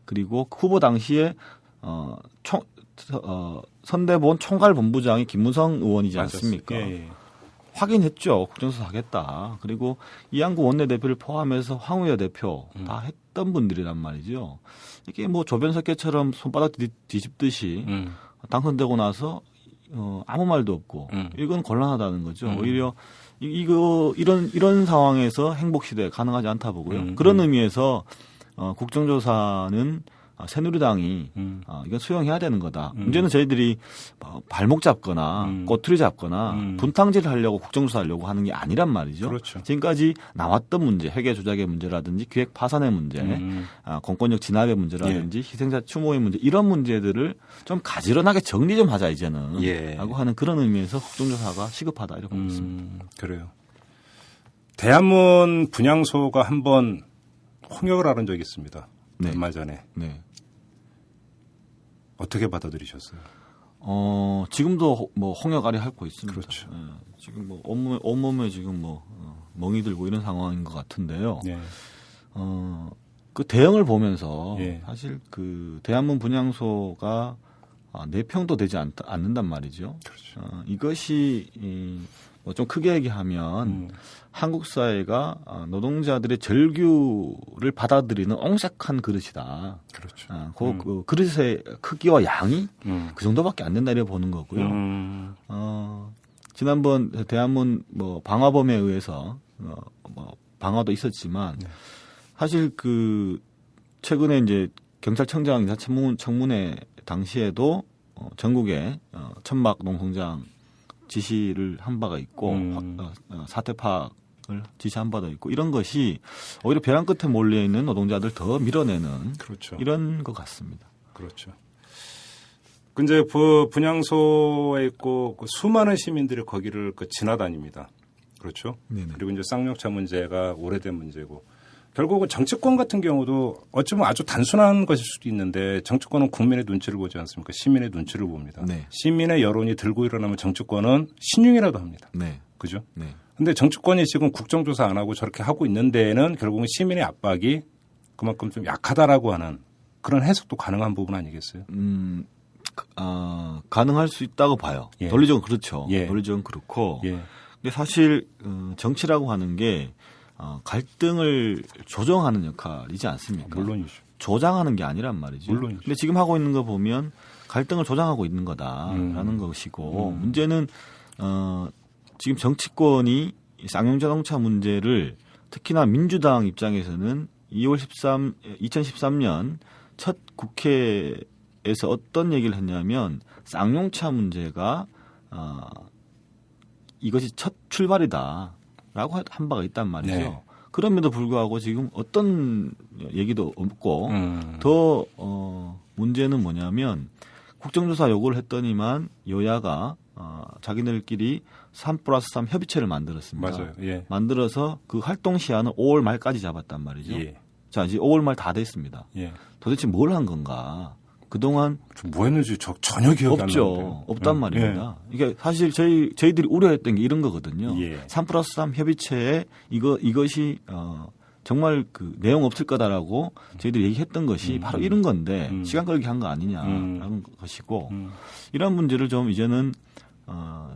Speaker 5: 그리고 후보 당시에 선대본 총괄본부장이 김무성 의원이지 않습니까?
Speaker 2: 예.
Speaker 5: 확인했죠. 국정조사 하겠다. 그리고 이한구 원내대표를 포함해서 황우여 대표 다 했던 분들이란 말이죠. 이게 뭐 조변석계처럼 손바닥 뒤집듯이 당선되고 나서 아무 말도 없고 이건 곤란하다는 거죠. 오히려 이런 상황에서 행복 시대 가능하지 않다 보고요. 그런 의미에서 국정조사는 새누리당이 이건 수용해야 되는 거다. 문제는 저희들이 발목 잡거나 꼬투리 잡거나 분탕질을 하려고 국정조사하려고 하는 게 아니란 말이죠.
Speaker 2: 그렇죠.
Speaker 5: 지금까지 나왔던 문제, 회계 조작의 문제라든지 기획 파산의 문제, 공권력 진압의 문제라든지 희생자 추모의 문제 이런 문제들을 좀 가지런하게 정리 좀 하자 이제는 라고 하는 그런 의미에서 국정조사가 시급하다 이렇게 보고 있습니다.
Speaker 2: 그래요. 대한문 분향소가 한번 홍역을 앓은 적이 있습니다.
Speaker 5: 네.
Speaker 2: 얼마 전에.
Speaker 5: 네.
Speaker 2: 어떻게 받아들이셨어요?
Speaker 5: 지금도 뭐 홍역아리 앓고 있습니다.
Speaker 2: 그렇죠.
Speaker 5: 지금 뭐 온몸에 지금 멍이 들고 이런 상황인 것 같은데요.
Speaker 2: 예.
Speaker 5: 그 대응을 보면서
Speaker 2: 예.
Speaker 5: 사실 대한문 분향소가 4평도 되지 않는단 말이죠.
Speaker 2: 그렇죠.
Speaker 5: 이것이 뭐 좀 크게 얘기하면 한국 사회가 노동자들의 절규를 받아들이는 옹색한 그릇이다.
Speaker 2: 그렇죠.
Speaker 5: 그 그릇의 크기와 양이 그 정도밖에 안 된다 이렇게 보는 거고요. 지난번 대한문 방화범에 의해서 뭐 방화도 있었지만 사실 그 최근에 이제 경찰청장 인사청문회 당시에도 전국에 천막 농성장 지시를 한 바가 있고 사퇴 파악을 지시한 바도 있고 이런 것이 오히려 벼랑 끝에 몰려 있는 노동자들 더 밀어내는
Speaker 2: 그렇죠.
Speaker 5: 이런 것 같습니다.
Speaker 2: 그렇죠. 근데 분향소에 있고 그 수많은 시민들이 거기를 지나다닙니다. 그렇죠.
Speaker 5: 네네.
Speaker 2: 그리고 이제 쌍용차 문제가 오래된 문제고 결국은 정치권 같은 경우도 어쩌면 아주 단순한 것일 수도 있는데 정치권은 국민의 눈치를 보지 않습니까? 시민의 눈치를 봅니다.
Speaker 5: 네.
Speaker 2: 시민의 여론이 들고 일어나면 정치권은 신용이라도 합니다.
Speaker 5: 네.
Speaker 2: 그죠?
Speaker 5: 네.
Speaker 2: 근데 정치권이 지금 국정조사 안 하고 저렇게 하고 있는 데에는 결국은 시민의 압박이 그만큼 좀 약하다라고 하는 그런 해석도 가능한 부분 아니겠어요?
Speaker 5: 가능할 수 있다고 봐요.
Speaker 2: 예.
Speaker 5: 논리적으로 그렇죠.
Speaker 2: 예.
Speaker 5: 논리적으로 그렇고.
Speaker 2: 예.
Speaker 5: 근데 사실 정치라고 하는 게 갈등을 조정하는 역할이지 않습니까?
Speaker 2: 물론이죠.
Speaker 5: 조장하는 게 아니란 말이죠.
Speaker 2: 물론이죠.
Speaker 5: 근데 지금 하고 있는 거 보면 갈등을 조장하고 있는 거다라는 것이고 문제는 지금 정치권이 쌍용자동차 문제를 특히나 민주당 입장에서는 2013년 첫 국회에서 어떤 얘기를 했냐면 쌍용차 문제가 이것이 첫 출발이다라고 한 바가 있단 말이죠.
Speaker 2: 네.
Speaker 5: 그럼에도 불구하고 지금 어떤 얘기도 없고 더 문제는 뭐냐면 국정조사 요구를 했더니만 여야가 자기들끼리 3+3 협의체를 만들었습니다.
Speaker 2: 맞아요. 예.
Speaker 5: 만들어서 그 활동 시한은 5월 말까지 잡았단 말이죠.
Speaker 2: 예.
Speaker 5: 자, 이제 5월 말 다 됐습니다.
Speaker 2: 예.
Speaker 5: 도대체 뭘 한 건가? 그동안
Speaker 2: 뭐 했는지 전혀 기억이 안 나는데요.
Speaker 5: 없죠. 없단 말입니다. 이게 사실 저희들이 우려했던 게 이런 거거든요.
Speaker 2: 예.
Speaker 5: 3+3 협의체에 이것이 정말 그 내용 없을 거다라고 저희들이 얘기했던 것이 바로 이런 건데 시간 끌기 한 거 아니냐라는 것이고 이런 문제를 좀 이제는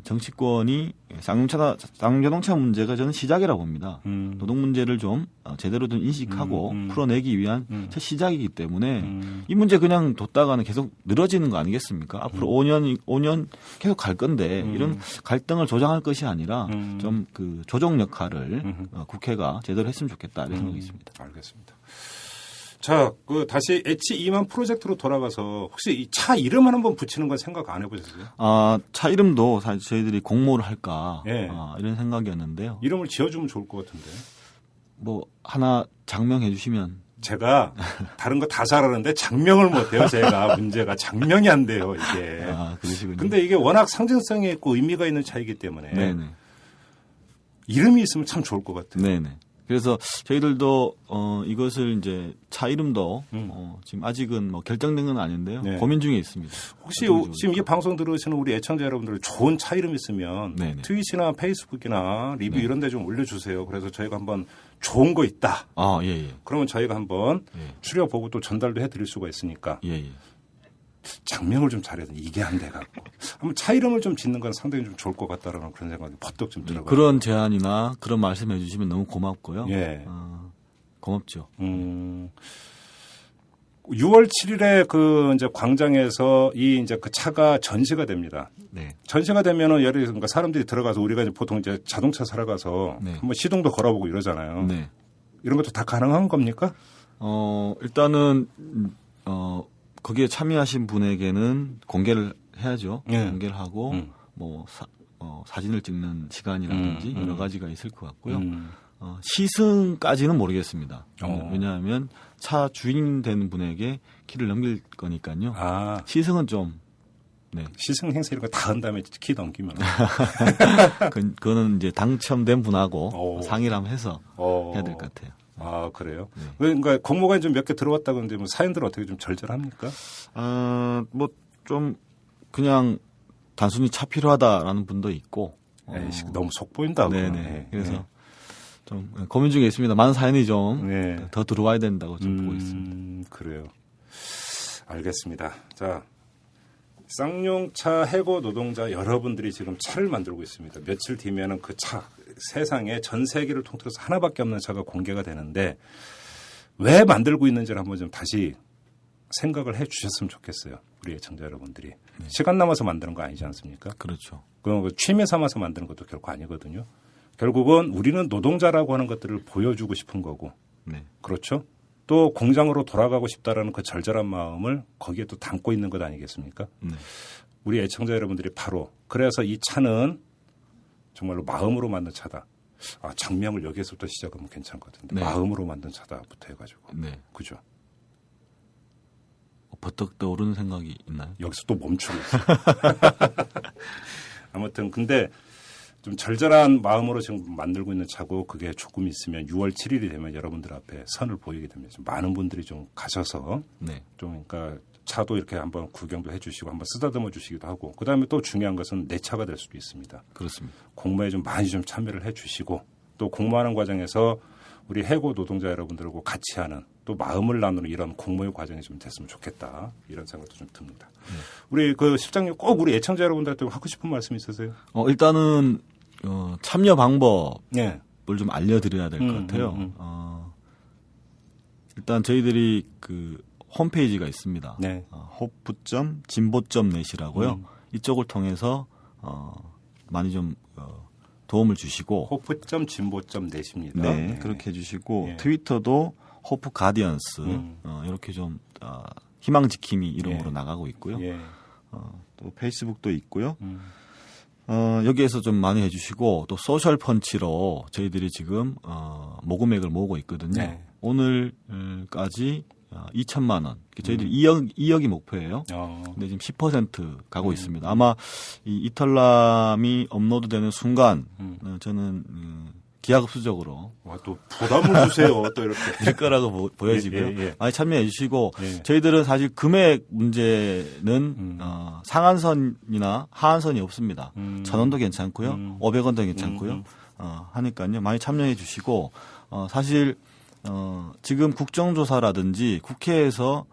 Speaker 5: 정치권이 쌍용자동차 문제가 저는 시작이라고 봅니다. 노동 문제를 좀 제대로 좀 인식하고 풀어내기 위한 첫 시작이기 때문에 이 문제 그냥 뒀다가는 계속 늘어지는 거 아니겠습니까? 앞으로 5년 계속 갈 건데 이런 갈등을 조장할 것이 아니라 좀 그 조정 역할을 국회가 제대로 했으면 좋겠다 이런 생각이 있습니다.
Speaker 2: 알겠습니다. 자, 다시 H2만 프로젝트로 돌아가서 혹시 이 차 이름 한번 붙이는 건 생각 안 해보셨어요?
Speaker 5: 차 이름도 사실 저희들이 공모를 할까
Speaker 2: 예.
Speaker 5: 이런 생각이었는데요.
Speaker 2: 이름을 지어주면 좋을 것 같은데.
Speaker 5: 뭐 하나 장명해 주시면
Speaker 2: 제가 다른 거 다 잘하는데 장명을 못해요. 제가 문제가 장명이 안 돼요. 이게.
Speaker 5: 그러시군요.
Speaker 2: 근데 이게 워낙 상징성이 있고 의미가 있는 차이기 때문에
Speaker 5: 네네.
Speaker 2: 이름이 있으면 참 좋을 것 같아요.
Speaker 5: 네네. 그래서 저희들도 이것을 이제 차 이름도 지금 아직은 뭐 결정된 건 아닌데요.
Speaker 2: 네.
Speaker 5: 고민 중에 있습니다.
Speaker 2: 혹시 지금 이 방송 들으시는 우리 애청자 여러분들 좋은 차 이름 있으면
Speaker 5: 네네.
Speaker 2: 트윗이나 페이스북이나 리뷰
Speaker 5: 네.
Speaker 2: 이런 데 좀 올려주세요. 그래서 저희가 한번 좋은 거 있다.
Speaker 5: 예.
Speaker 2: 그러면 저희가 한번
Speaker 5: 예.
Speaker 2: 추려보고 또 전달도 해드릴 수가 있으니까
Speaker 5: 예.
Speaker 2: 장명을 좀 잘해야 돼. 이게 안 돼갖고. 한번 차 이름을 좀 짓는 건 상당히 좀 좋을 것 같다라는 그런 생각이 버떡 좀 들어가요.
Speaker 5: 그런 제안이나 그런 말씀해 주시면 너무 고맙고요.
Speaker 2: 예.
Speaker 5: 고맙죠.
Speaker 2: 6월 7일에 이제 광장에서 이제 그 차가 전시가 됩니다.
Speaker 5: 네.
Speaker 2: 전시가 되면은 예를 들어서 그러니까 사람들이 들어가서 우리가 이제 보통 이제 자동차 사러 가서
Speaker 5: 네.
Speaker 2: 한번 시동도 걸어보고 이러잖아요.
Speaker 5: 네.
Speaker 2: 이런 것도 다 가능한 겁니까?
Speaker 5: 일단은 거기에 참여하신 분에게는 공개를 해야죠.
Speaker 2: 예.
Speaker 5: 공개를 하고 뭐 사진을 찍는 시간이라든지 여러 가지가 있을 것 같고요. 시승까지는 모르겠습니다. 왜냐하면 차 주인 되는 분에게 키를 넘길 거니까요. 시승은 좀 네.
Speaker 2: 시승 행사 이런 거 다 한 다음에 키 넘기면
Speaker 5: 그거는 이제 당첨된 분하고 상의를 한번 해서 해야 될 것 같아요.
Speaker 2: 그래요?
Speaker 5: 네.
Speaker 2: 그러니까 공모가 좀 몇 개 들어왔다고 하는데 뭐 사연들은 어떻게 좀 절절합니까?
Speaker 5: 뭐 좀 그냥 단순히 차 필요하다라는 분도 있고.
Speaker 2: 에이씨, 너무 속 보인다.
Speaker 5: 네네. 그래서 좀 고민 중에 있습니다. 많은 사연이 좀 더 들어와야 된다고 좀 보고 있습니다.
Speaker 2: 그래요. 알겠습니다. 자, 쌍용차 해고 노동자 여러분들이 지금 차를 만들고 있습니다. 며칠 뒤면은 그 차 세상에 전 세계를 통틀어서 하나밖에 없는 차가 공개가 되는데 왜 만들고 있는지를 한번 좀 다시 생각을 해 주셨으면 좋겠어요. 우리 애청자 여러분들이. 시간 남아서 만드는 거 아니지 않습니까?
Speaker 5: 그렇죠.
Speaker 2: 그럼 취미 삼아서 만드는 것도 결코 아니거든요. 결국은 우리는 노동자라고 하는 것들을 보여주고 싶은 거고
Speaker 5: 네.
Speaker 2: 그렇죠? 또 공장으로 돌아가고 싶다라는 그 절절한 마음을 거기에 또 담고 있는 것 아니겠습니까?
Speaker 5: 네.
Speaker 2: 우리 애청자 여러분들이 바로 그래서 이 차는 정말로 마음으로 만든 차다. 장명을 여기에서부터 시작하면 괜찮을 것 같은데
Speaker 5: 네.
Speaker 2: 마음으로 만든 차다부터 해가지고
Speaker 5: 네.
Speaker 2: 그죠?
Speaker 5: 버떡 떠오르는 생각이 있나요?
Speaker 2: 여기서 또 멈추고 있어요. 아무튼 근데 좀 절절한 마음으로 지금 만들고 있는 차고 그게 조금 있으면 6월 7일이 되면 여러분들 앞에 선을 보이게 됩니다. 좀 많은 분들이 좀 가셔서
Speaker 5: 네.
Speaker 2: 좀 그러니까 차도 이렇게 한번 구경도 해주시고 한번 쓰다듬어 주시기도 하고 그다음에 또 중요한 것은 내 차가 될 수도 있습니다.
Speaker 5: 그렇습니다.
Speaker 2: 공모에 좀 많이 좀 참여를 해주시고 또 공모하는 과정에서 우리 해고 노동자 여러분들하고 같이 하는 또 마음을 나누는 이런 공모의 과정이 좀 됐으면 좋겠다 이런 생각도 좀 듭니다. 우리 그 실장님 꼭 우리 애청자 여러분들한테 하고 싶은 말씀 있으세요?
Speaker 5: 일단은 참여 방법을
Speaker 2: 네.
Speaker 5: 좀 알려드려야 될 것 같아요. 일단 저희들이 그 홈페이지가 있습니다.
Speaker 2: 네.
Speaker 5: hope.진보.net이라고요. 이쪽을 통해서 많이 좀 도움을 주시고
Speaker 2: hope.진보.net입니다.
Speaker 5: 네, 그렇게 해주시고
Speaker 2: 예.
Speaker 5: 트위터도 호프 가디언스 이렇게 좀 희망 지킴이 이름으로
Speaker 2: 예.
Speaker 5: 나가고 있고요.
Speaker 2: 예.
Speaker 5: 또 페이스북도 있고요. 여기에서 좀 많이 해주시고 또 소셜 펀치로 저희들이 지금 모금액을 모으고 있거든요.
Speaker 2: 네.
Speaker 5: 오늘까지 2천만 원. 저희들이 2억이 목표예요. 근데 지금 10% 가고 있습니다. 아마 이 이털남이 업로드되는 순간 저는 기하급수적으로
Speaker 2: 와, 또 부담을 주세요. 또 이렇게
Speaker 5: 될 거라고 보여지고요.
Speaker 2: 예.
Speaker 5: 많이 참여해 주시고
Speaker 2: 예.
Speaker 5: 저희들은 사실 금액 문제는 상한선이나 하한선이 없습니다. 1,000원도 괜찮고요. 500원도 괜찮고요. 하니까요. 많이 참여해 주시고 사실 지금 국정조사라든지 국회에서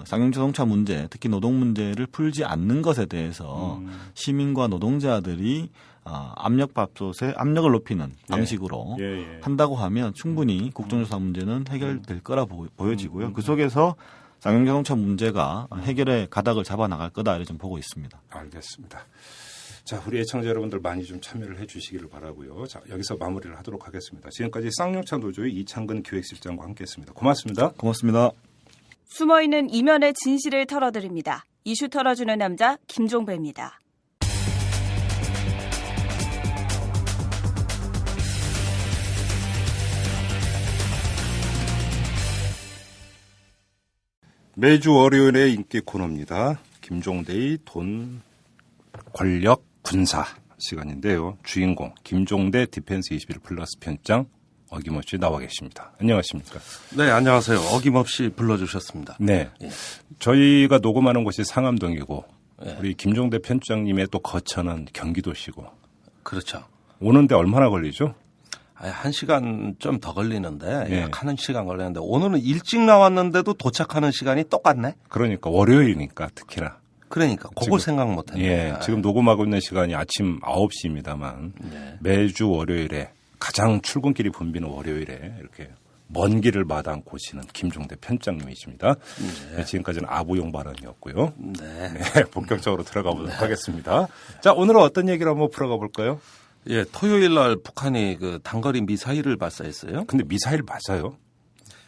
Speaker 5: 쌍용자동차 문제, 특히 노동 문제를 풀지 않는 것에 대해서 시민과 노동자들이 압력밥솥에 압력을 높이는 방식으로
Speaker 2: 예.
Speaker 5: 한다고 하면 충분히 국정조사 문제는 해결될 거라 보여지고요. 그 속에서 쌍용자동차 문제가 해결의 가닥을 잡아나갈 거다 이렇게 좀 보고 있습니다.
Speaker 2: 알겠습니다. 자, 우리 애청자 여러분들 많이 좀 참여를 해 주시기를 바라고요. 자, 여기서 마무리를 하도록 하겠습니다. 지금까지 쌍용차 노조의 이창근 기획실장과 함께했습니다. 고맙습니다.
Speaker 5: 고맙습니다.
Speaker 6: 숨어있는 이면의 진실을 털어드립니다. 이슈 털어주는 남자 김종배입니다.
Speaker 2: 매주 월요일의 인기 코너입니다. 김종대의 돈, 권력, 군사 시간인데요. 주인공 김종대 디펜스 21 플러스 편장 어김없이 나와 계십니다. 안녕하십니까?
Speaker 7: 네, 안녕하세요. 어김없이 불러주셨습니다.
Speaker 2: 네.
Speaker 7: 예.
Speaker 2: 저희가 녹음하는 곳이 상암동이고
Speaker 7: 예.
Speaker 2: 우리 김종대 편장님의 또 거처는 경기도시고
Speaker 7: 그렇죠.
Speaker 2: 오는데 얼마나 걸리죠?
Speaker 7: 1시간 좀 더 걸리는데
Speaker 2: 예.
Speaker 7: 약 1시간 걸리는데 오늘은 일찍 나왔는데도 도착하는 시간이 똑같네.
Speaker 2: 그러니까 월요일이니까 특히나.
Speaker 7: 그러니까 그거
Speaker 2: 지금,
Speaker 7: 생각 못했네.
Speaker 2: 예, 지금 녹음하고 있는 시간이 아침 9시입니다만
Speaker 7: 네.
Speaker 2: 매주 월요일에 가장 출근길이 붐비는 월요일에 이렇게 먼 길을 마다않고 오시는 김종대 편장님이십니다. 네, 지금까지는 아부용 발언이었고요.
Speaker 7: 네.
Speaker 2: 네, 본격적으로 들어가 보도록 하겠습니다. 자, 오늘은 어떤 얘기를 한번 풀어가 볼까요?
Speaker 7: 예, 토요일 날 북한이 그 단거리 미사일을 발사했어요.
Speaker 2: 근데 미사일 맞아요?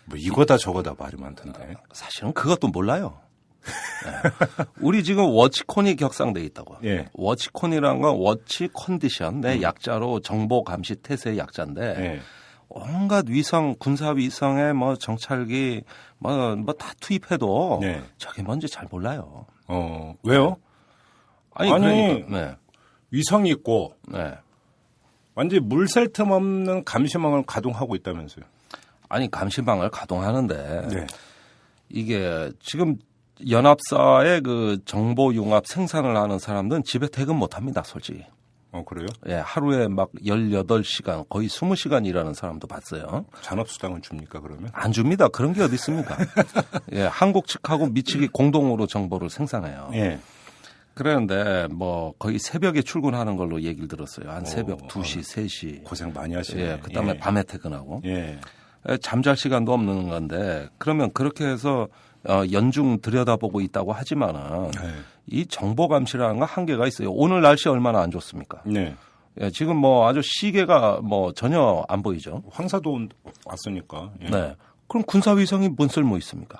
Speaker 2: 뭐 이거다 저거다 말이 많던데.
Speaker 7: 사실은 그것도 몰라요. 예. 우리 지금 워치콘이 격상돼 있다고.
Speaker 2: 예.
Speaker 7: 워치콘이란 건 워치 컨디션, 내 약자로 정보 감시 태세의 약자인데
Speaker 2: 예.
Speaker 7: 온갖 위성, 군사 위성에 뭐 정찰기 뭐 다 투입해도
Speaker 2: 네.
Speaker 7: 저게 뭔지 잘 몰라요.
Speaker 2: 왜요? 아니,
Speaker 7: 그러니까, 네.
Speaker 2: 위성이 있고
Speaker 7: 네.
Speaker 2: 완전히 물샐 틈 없는 감시망을 가동하고 있다면서요.
Speaker 7: 아니 감시망을 가동하는데
Speaker 2: 네.
Speaker 7: 이게 지금 연합사의 그 정보 융합 생산을 하는 사람들은 집에 퇴근 못 합니다, 솔직히.
Speaker 2: 그래요?
Speaker 7: 예, 하루에 막 18시간, 거의 20시간 일하는 사람도 봤어요.
Speaker 2: 잔업수당은 줍니까, 그러면?
Speaker 7: 안 줍니다. 그런 게 어디 있습니까? 예, 한국 측하고 미 측이 공동으로 정보를 생산해요.
Speaker 2: 예.
Speaker 7: 그런데 뭐 거의 새벽에 출근하는 걸로 얘기를 들었어요. 한 새벽 2시, 3시.
Speaker 2: 고생 많이 하시네.
Speaker 7: 예, 그다음에
Speaker 2: 예.
Speaker 7: 밤에 퇴근하고.
Speaker 2: 예.
Speaker 7: 잠잘 시간도 없는 건데 그러면 그렇게 해서 연중 들여다보고 있다고 하지만은
Speaker 2: 네.
Speaker 7: 이 정보 감시라는 건 한계가 있어요. 오늘 날씨 얼마나 안 좋습니까?
Speaker 2: 네.
Speaker 7: 예, 지금 뭐 아주 시계가 뭐 전혀 안 보이죠.
Speaker 2: 황사도 왔으니까. 예.
Speaker 7: 네. 그럼 군사위성이 뭔 쓸모 있습니까?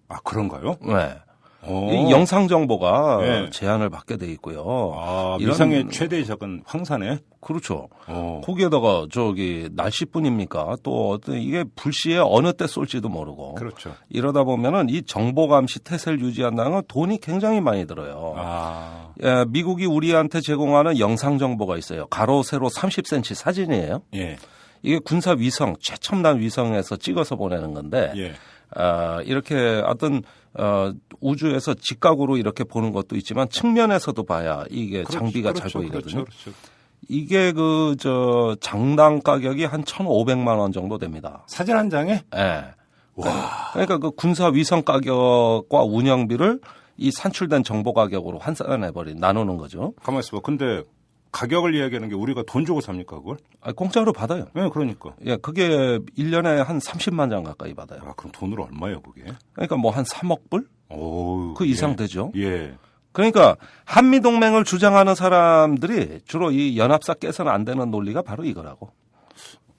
Speaker 2: 아, 그런가요?
Speaker 7: 네.
Speaker 2: 오.
Speaker 7: 이 영상 정보가
Speaker 2: 네.
Speaker 7: 제한을 받게 돼 있고요.
Speaker 2: 아,
Speaker 7: 이런-
Speaker 2: 위성의 최대 적은 황사네.
Speaker 7: 그렇죠.
Speaker 2: 어.
Speaker 7: 거기에다가 저기 날씨뿐입니까? 또 어떤 이게 불시에 어느 때 쏠지도 모르고.
Speaker 2: 그렇죠.
Speaker 7: 이러다 보면은 이 정보 감시 태세를 유지한다는 건 돈이 굉장히 많이 들어요.
Speaker 2: 아,
Speaker 7: 예, 미국이 우리한테 제공하는 영상 정보가 있어요. 가로 세로 30cm 사진이에요.
Speaker 2: 예,
Speaker 7: 이게 군사 위성, 최첨단 위성에서 찍어서 보내는 건데
Speaker 2: 예.
Speaker 7: 이렇게 어떤 우주에서 직각으로 이렇게 보는 것도 있지만 측면에서도 봐야 이게 장비가 잘 보이거든요.
Speaker 2: 그렇죠.
Speaker 7: 이게 장당 가격이 한 1,500만 원 정도 됩니다.
Speaker 2: 사진 한 장에?
Speaker 7: 예.
Speaker 2: 와.
Speaker 7: 그러니까 그 군사 위성 가격과 운영비를 이 산출된 정보 가격으로 환산해버린 나누는 거죠.
Speaker 2: 가만히 있어봐. 근데 가격을 이야기하는 게 우리가 돈 주고 삽니까, 그걸?
Speaker 7: 공짜로 받아요.
Speaker 2: 네, 그러니까.
Speaker 7: 예, 그게 1년에 한 30만 장 가까이 받아요.
Speaker 2: 아, 그럼 돈으로 얼마예요, 그게?
Speaker 7: 그러니까 뭐 한 3억 불?
Speaker 2: 오,
Speaker 7: 그 이상 되죠.
Speaker 2: 예.
Speaker 7: 그러니까 한미동맹을 주장하는 사람들이 주로 이 연합사 깨서는 안 되는 논리가 바로 이거라고.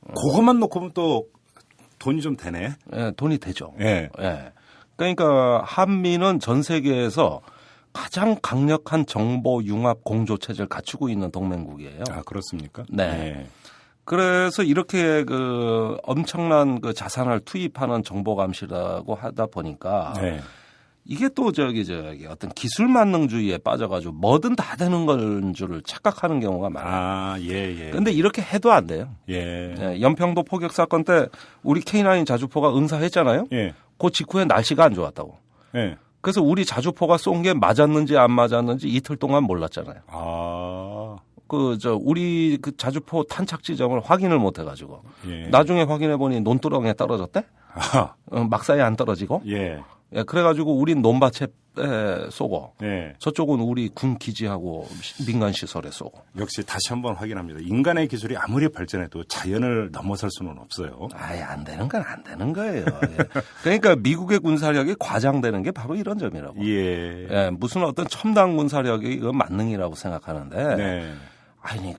Speaker 2: 그것만 놓고 보면 또 돈이 좀 되네.
Speaker 7: 예, 돈이 되죠.
Speaker 2: 예.
Speaker 7: 예. 그러니까 한미는 전 세계에서 가장 강력한 정보 융합 공조 체제를 갖추고 있는 동맹국이에요.
Speaker 2: 아, 그렇습니까?
Speaker 7: 네.
Speaker 2: 예.
Speaker 7: 그래서 이렇게 그 엄청난 그 자산을 투입하는 정보 감시라고 하다 보니까
Speaker 2: 네.
Speaker 7: 이게 또 저기 어떤 기술 만능주의에 빠져가지고 뭐든 다 되는 건 줄을 착각하는 경우가 많아요.
Speaker 2: 아, 예, 예.
Speaker 7: 그런데 이렇게 해도 안 돼요.
Speaker 2: 예.
Speaker 7: 예, 연평도 포격 사건 때 우리 K9 자주포가 응사했잖아요.
Speaker 2: 예.
Speaker 7: 그 직후에 날씨가 안 좋았다고.
Speaker 2: 예.
Speaker 7: 그래서 우리 자주포가 쏜 게 맞았는지 안 맞았는지 이틀 동안 몰랐잖아요.
Speaker 2: 아,
Speaker 7: 우리 그 자주포 탄착 지점을 확인을 못 해가지고
Speaker 2: 예.
Speaker 7: 나중에 확인해 보니 논두렁에 떨어졌대.
Speaker 2: 아,
Speaker 7: 막사에 안 떨어지고.
Speaker 2: 예.
Speaker 7: 예, 그래가지고 우린 논밭에 쏘고
Speaker 2: 예.
Speaker 7: 저쪽은 우리 군 기지하고 민간 시설에 쏘고.
Speaker 2: 역시 다시 한번 확인합니다. 인간의 기술이 아무리 발전해도 자연을 넘어설 수는 없어요.
Speaker 7: 아예 안 되는 건 안 되는 거예요. 예. 그러니까 미국의 군사력이 과장되는 게 바로 이런 점이라고.
Speaker 2: 예.
Speaker 7: 예, 무슨 어떤 첨단 군사력이 이건 만능이라고 생각하는데.
Speaker 2: 네.
Speaker 7: 아니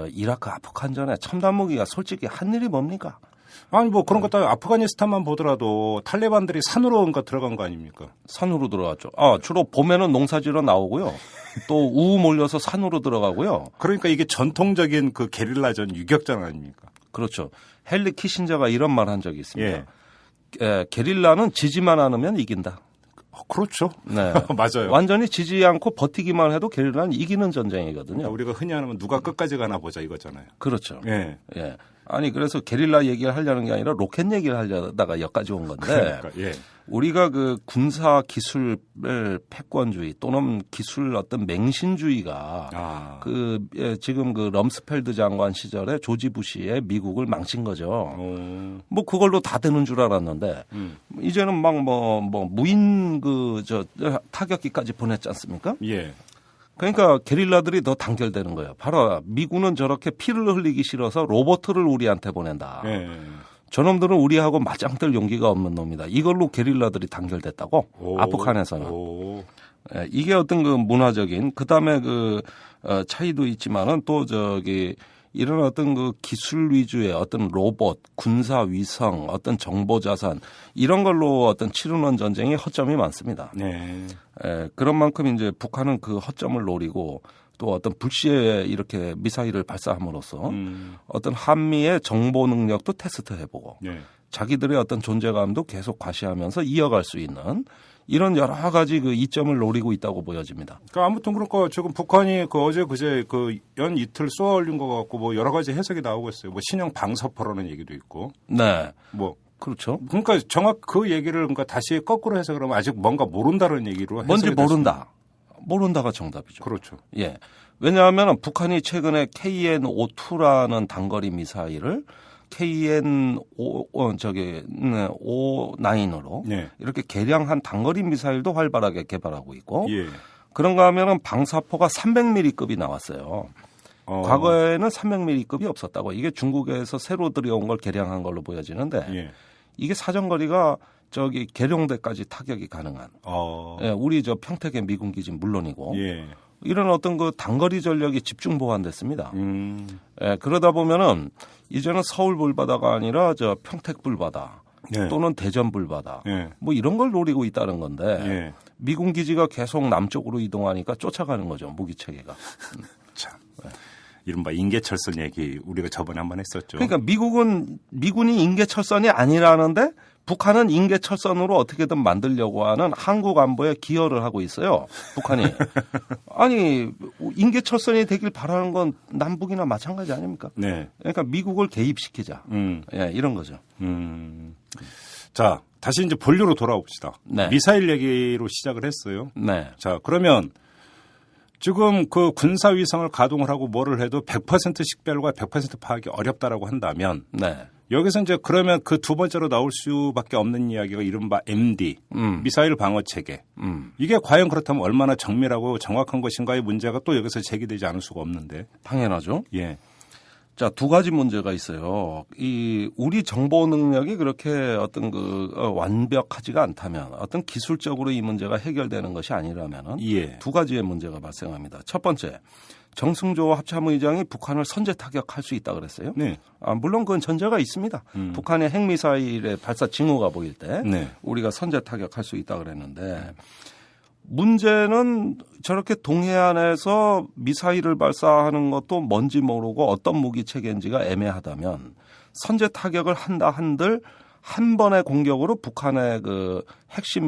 Speaker 7: 이라크 아프간전에 첨단 무기가 솔직히 한 일이 뭡니까?
Speaker 2: 아니 뭐 그런 것도 아프가니스탄만 보더라도 탈레반들이 산으로 뭔가 들어간 거 아닙니까?
Speaker 7: 산으로 들어갔죠. 주로 봄에는 농사지러 나오고요. 또 우우 몰려서 산으로 들어가고요.
Speaker 2: 그러니까 이게 전통적인 그 게릴라전 유격전 아닙니까?
Speaker 7: 그렇죠. 헨리 키신저가 이런 말 한 적이 있습니다.
Speaker 2: 예.
Speaker 7: 게릴라는 지지만 않으면 이긴다.
Speaker 2: 그렇죠.
Speaker 7: 네.
Speaker 2: 맞아요.
Speaker 7: 완전히 지지 않고 버티기만 해도 게릴라는 이기는 전쟁이거든요.
Speaker 2: 그러니까 우리가 흔히 하는 누가 끝까지 가나 보자 이거잖아요.
Speaker 7: 그렇죠.
Speaker 2: 예.
Speaker 7: 예. 아니 그래서 게릴라 얘기를 하려는 게 아니라 로켓 얘기를 하려다가 여기까지 온 건데
Speaker 2: 그러니까 예.
Speaker 7: 우리가 그 군사 기술 패권주의 또는 기술 어떤 맹신주의가 지금 그 럼스펠드 장관 시절에 조지 부시의 미국을 망친 거죠. 뭐 그걸로 다 되는 줄 알았는데 이제는 막 뭐 무인 타격기까지 보냈지 않습니까?
Speaker 2: 예.
Speaker 7: 그러니까 게릴라들이 더 단결되는 거예요. 바로 미군은 저렇게 피를 흘리기 싫어서 로봇을 우리한테 보낸다.
Speaker 2: 예.
Speaker 7: 저놈들은 우리하고 맞짱뜰 용기가 없는 놈이다. 이걸로 게릴라들이 단결됐다고. 아프간에서는. 예, 이게 어떤 그 문화적인 그다음에 차이도 있지만은 또 이런 어떤 그 기술 위주의 어떤 로봇, 군사 위성, 어떤 정보 자산 이런 걸로 어떤 치르는 전쟁이 허점이 많습니다.
Speaker 2: 네.
Speaker 7: 그런 만큼 이제 북한은 그 허점을 노리고 또 어떤 불시에 이렇게 미사일을 발사함으로써 어떤 한미의 정보 능력도 테스트해보고 자기들의 어떤 존재감도 계속 과시하면서 이어갈 수 있는 이런 여러 가지 그 이점을 노리고 있다고 보여집니다.
Speaker 2: 그러니까 아무튼 그러니까 지금 북한이 어제 그제 연 이틀 쏘아 올린 것 같고 뭐 여러 가지 해석이 나오고 있어요. 뭐 신형 방사포라는 얘기도 있고.
Speaker 7: 네.
Speaker 2: 뭐
Speaker 7: 그렇죠.
Speaker 2: 그러니까 정확 그 얘기를 그러니까 다시 거꾸로 해석을 하면 아직 뭔가 모른다는 얘기로
Speaker 7: 뭔지 모른다. 모른다가 정답이죠.
Speaker 2: 그렇죠.
Speaker 7: 예. 왜냐하면 북한이 최근에 KN-52라는 단거리 미사일을 KN-5-9으로 이렇게 개량한 단거리 미사일도 활발하게 개발하고 있고 그런가 하면은 방사포가 300mm급이 나왔어요. 과거에는 300mm급이 없었다고. 이게 중국에서 새로 들여온 걸 개량한 걸로 보여지는데 이게 사정거리가 계룡대까지 타격이 가능한. 우리 평택의 미군 기지 물론이고 이런 어떤 그 단거리 전력이 집중 보완됐습니다. 예, 그러다 보면은 이제는 서울 불바다가 아니라 저 평택 불바다
Speaker 2: 네.
Speaker 7: 또는 대전 불바다
Speaker 2: 네.
Speaker 7: 뭐 이런 걸 노리고 있다는 건데
Speaker 2: 네.
Speaker 7: 미군 기지가 계속 남쪽으로 이동하니까 쫓아가는 거죠. 무기 체계가.
Speaker 2: 참. 이른바 인계철선 얘기 우리가 저번에 한번 했었죠.
Speaker 7: 그러니까 미군이 인계철선이 아니라는데 북한은 인계철선으로 어떻게든 만들려고 하는 한국 안보에 기여를 하고 있어요. 북한이. 아니 인계철선이 되길 바라는 건 남북이나 마찬가지 아닙니까?
Speaker 2: 네.
Speaker 7: 그러니까 미국을 개입시키자. 예, 이런 거죠.
Speaker 2: 자, 다시 이제 본류로 돌아옵시다.
Speaker 7: 네.
Speaker 2: 미사일 얘기로 시작을 했어요.
Speaker 7: 네.
Speaker 2: 자, 그러면 지금 그 군사위성을 가동을 하고 뭐를 해도 100% 식별과 100% 파악이 어렵다라고 한다면
Speaker 7: 네.
Speaker 2: 여기서 이제 그러면 그 두 번째로 나올 수밖에 없는 이야기가 이른바 MD, 미사일 방어 체계. 이게 과연 그렇다면 얼마나 정밀하고 정확한 것인가의 문제가 또 여기서 제기되지 않을 수가 없는데.
Speaker 7: 당연하죠.
Speaker 2: 예.
Speaker 7: 자, 두 가지 문제가 있어요. 우리 정보 능력이 그렇게 어떤 완벽하지가 않다면 어떤 기술적으로 이 문제가 해결되는 것이 아니라면은
Speaker 2: 예.
Speaker 7: 두 가지의 문제가 발생합니다. 첫 번째, 정승조 합참의장이 북한을 선제 타격할 수 있다 그랬어요.
Speaker 2: 네.
Speaker 7: 물론 그건 전제가 있습니다. 북한의 핵미사일의 발사 징후가 보일 때
Speaker 2: 네.
Speaker 7: 우리가 선제 타격할 수 있다 그랬는데 문제는 저렇게 동해안에서 미사일을 발사하는 것도 뭔지 모르고 어떤 무기 체계인지가 애매하다면 선제 타격을 한다 한들 한 번의 공격으로 북한의 그 핵심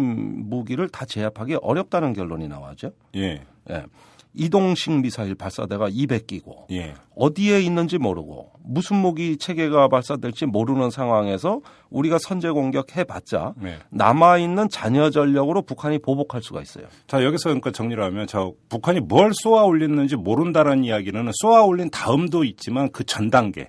Speaker 7: 무기를 다 제압하기 어렵다는 결론이 나와죠.
Speaker 2: 예.
Speaker 7: 예. 이동식 미사일 발사대가 200기고
Speaker 2: 예.
Speaker 7: 어디에 있는지 모르고 무슨 무기 체계가 발사될지 모르는 상황에서 우리가 선제 공격해봤자
Speaker 2: 네.
Speaker 7: 남아있는 잔여 전력으로 북한이 보복할 수가 있어요.
Speaker 2: 자, 여기서 그러니까 정리를 하면 북한이 뭘 쏘아 올렸는지 모른다는 이야기는 쏘아 올린 다음도 있지만 그 전 단계,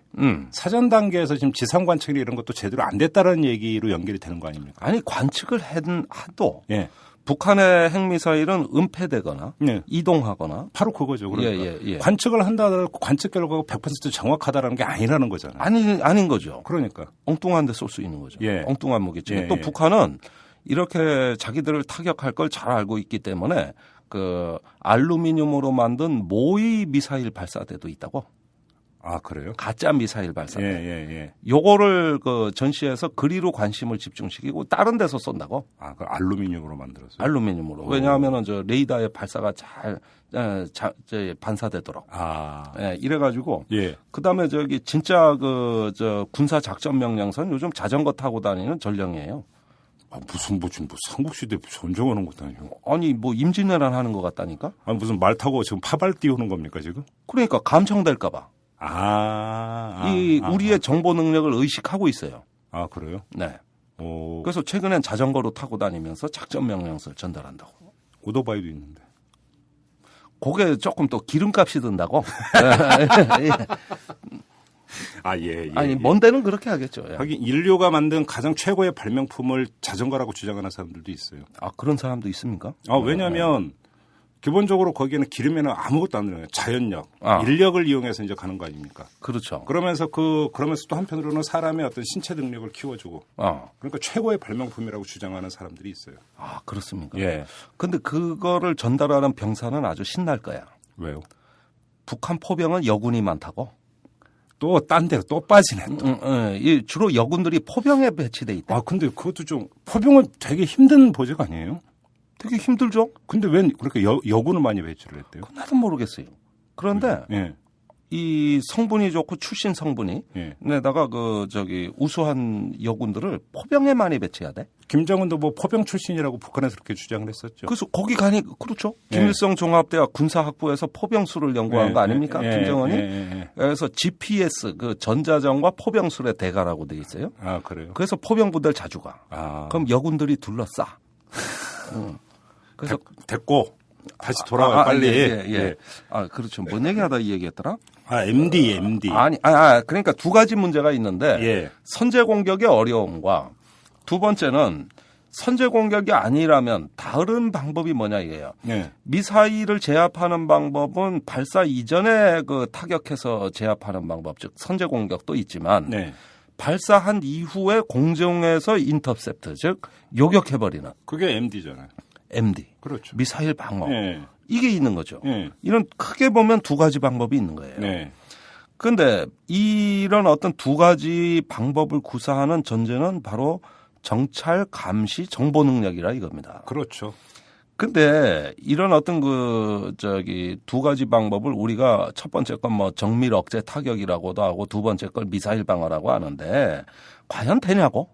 Speaker 2: 사전 단계에서 지금 지상 관측이 이런 것도 제대로 안 됐다는 얘기로 연결이 되는 거 아닙니까?
Speaker 7: 아니 관측을 해도
Speaker 2: 예.
Speaker 7: 북한의 핵미사일은 은폐되거나
Speaker 2: 네.
Speaker 7: 이동하거나
Speaker 2: 바로 그거죠. 그러니까
Speaker 7: 예.
Speaker 2: 관측을 한다 하더라도 관측 결과가 100% 정확하다라는 게 아니라는 거잖아요.
Speaker 7: 아닌 거죠.
Speaker 2: 그러니까.
Speaker 7: 엉뚱한 데 쏠 수 있는 거죠.
Speaker 2: 예.
Speaker 7: 엉뚱한 무기체.
Speaker 2: 예,
Speaker 7: 또
Speaker 2: 예.
Speaker 7: 북한은 이렇게 자기들을 타격할 걸 잘 알고 있기 때문에 그 알루미늄으로 만든 모의 미사일 발사대도 있다고.
Speaker 2: 아, 그래요?
Speaker 7: 가짜 미사일 발사대.
Speaker 2: 예.
Speaker 7: 요거를 그 전시해서 그리로 관심을 집중시키고 다른 데서 쏜다고.
Speaker 2: 아, 그 알루미늄으로 만들었어요?
Speaker 7: 알루미늄으로. 왜냐하면은 저 레이더의 발사가 잘 반사되도록.
Speaker 2: 아.
Speaker 7: 예, 이래가지고.
Speaker 2: 예.
Speaker 7: 그다음에 저기 진짜 저 군사 작전 명령선 요즘 자전거 타고 다니는 전령이에요.
Speaker 2: 아, 무슨 삼국시대 전쟁하는 것도 아니고.
Speaker 7: 아니 뭐 임진왜란 하는 것 같다니까.
Speaker 2: 아니 무슨 말 타고 지금 파발 띄우는 겁니까 지금?
Speaker 7: 그러니까 감청될까봐.
Speaker 2: 이
Speaker 7: 우리의 정보 능력을 의식하고 있어요.
Speaker 2: 아, 그래요?
Speaker 7: 네.
Speaker 2: 오.
Speaker 7: 그래서 최근엔 자전거로 타고 다니면서 작전 명령서를 전달한다고.
Speaker 2: 오토바이도 있는데.
Speaker 7: 그게 조금 또 기름값이 든다고.
Speaker 2: 아, 예.
Speaker 7: 아니 먼 데는 그렇게 하겠죠. 예.
Speaker 2: 하긴 인류가 만든 가장 최고의 발명품을 자전거라고 주장하는 사람들도 있어요.
Speaker 7: 아 그런 사람도 있습니까?
Speaker 2: 아, 왜냐하면 기본적으로 거기에는 기름에는 아무것도 안 들어요. 자연력,
Speaker 7: 아.
Speaker 2: 인력을 이용해서 이제 가는 거 아닙니까?
Speaker 7: 그렇죠.
Speaker 2: 그러면서 또 한편으로는 사람의 어떤 신체 능력을 키워주고. 그러니까 최고의 발명품이라고 주장하는 사람들이 있어요.
Speaker 7: 아 그렇습니까?
Speaker 2: 예.
Speaker 7: 근데 그거를 전달하는 병사는 아주 신날 거야.
Speaker 2: 왜요?
Speaker 7: 북한 포병은 여군이 많다고.
Speaker 2: 또 딴 데로 또 빠지네. 또.
Speaker 7: 주로 여군들이 포병에 배치돼 있다.
Speaker 2: 아, 근데 그것도 좀 포병은 되게 힘든 보직 아니에요?
Speaker 7: 되게 힘들죠.
Speaker 2: 근데 왜 그렇게 여군을 많이 배치를 했대요?
Speaker 7: 나도 모르겠어요. 그런데
Speaker 2: 예.
Speaker 7: 이 성분이 좋고 출신 성분이
Speaker 2: 예.
Speaker 7: 내다가 우수한 여군들을 포병에 많이 배치해야 돼.
Speaker 2: 김정은도 뭐 포병 출신이라고 북한에서 그렇게 주장을 했었죠.
Speaker 7: 그래서 거기 가니 그렇죠.
Speaker 2: 예.
Speaker 7: 김일성 종합대학 군사학부에서 포병술을 연구한 거 아닙니까? 김정은이.
Speaker 2: 예.
Speaker 7: 그래서 GPS 그 전자전과 포병술의 대가라고 돼 있어요.
Speaker 2: 아, 그래요?
Speaker 7: 그래서 포병부대를 자주 가.
Speaker 2: 아.
Speaker 7: 그럼 여군들이 둘러싸. 그래서
Speaker 2: 됐고 다시 돌아와 빨리.
Speaker 7: 예. 아 그렇죠. 뭔 얘기하다 이 얘기했더라?
Speaker 2: 아, MD.
Speaker 7: 아니, 그러니까 두 가지 문제가 있는데
Speaker 2: 예.
Speaker 7: 선제 공격의 어려움과 두 번째는 선제 공격이 아니라면 다른 방법이 뭐냐 이게요.
Speaker 2: 예.
Speaker 7: 미사일을 제압하는 방법은 발사 이전에 타격해서 제압하는 방법, 즉 선제 공격도 있지만
Speaker 2: 네.
Speaker 7: 발사한 이후에 공중에서 인터셉트, 즉 요격해버리는
Speaker 2: 그게 MD잖아요.
Speaker 7: MD.
Speaker 2: 그렇죠.
Speaker 7: 미사일 방어.
Speaker 2: 예.
Speaker 7: 이게 있는 거죠.
Speaker 2: 예.
Speaker 7: 이런 크게 보면 두 가지 방법이 있는 거예요.
Speaker 2: 네.
Speaker 7: 그런데 이런 어떤 두 가지 방법을 구사하는 전제는 바로 정찰, 감시, 정보 능력이라 이겁니다.
Speaker 2: 그렇죠.
Speaker 7: 근데 이런 어떤 두 가지 방법을 우리가 첫 번째 건 뭐 정밀 억제 타격이라고도 하고 두 번째 걸 미사일 방어라고 하는데 과연 되냐고?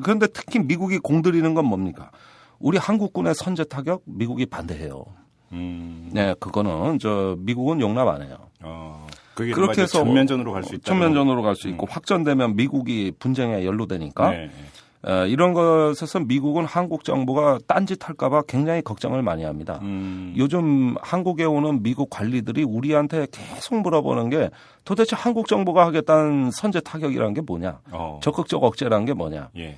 Speaker 7: 그런데 특히 미국이 공들이는 건 뭡니까? 우리 한국군의 선제 타격 미국이 반대해요. 네, 그거는 미국은 용납 안 해요.
Speaker 2: 그렇게 해서 전면전으로 갈 수 있다.
Speaker 7: 전면전으로 갈 수 있고 확전되면 미국이 분쟁에 연루되니까
Speaker 2: 네.
Speaker 7: 이런 것에서 미국은 한국 정부가 딴짓할까봐 굉장히 걱정을 많이 합니다. 요즘 한국에 오는 미국 관리들이 우리한테 계속 물어보는 게 도대체 한국 정부가 하겠다는 선제 타격이라는 게 뭐냐, 적극적 억제라는 게 뭐냐.
Speaker 2: 예.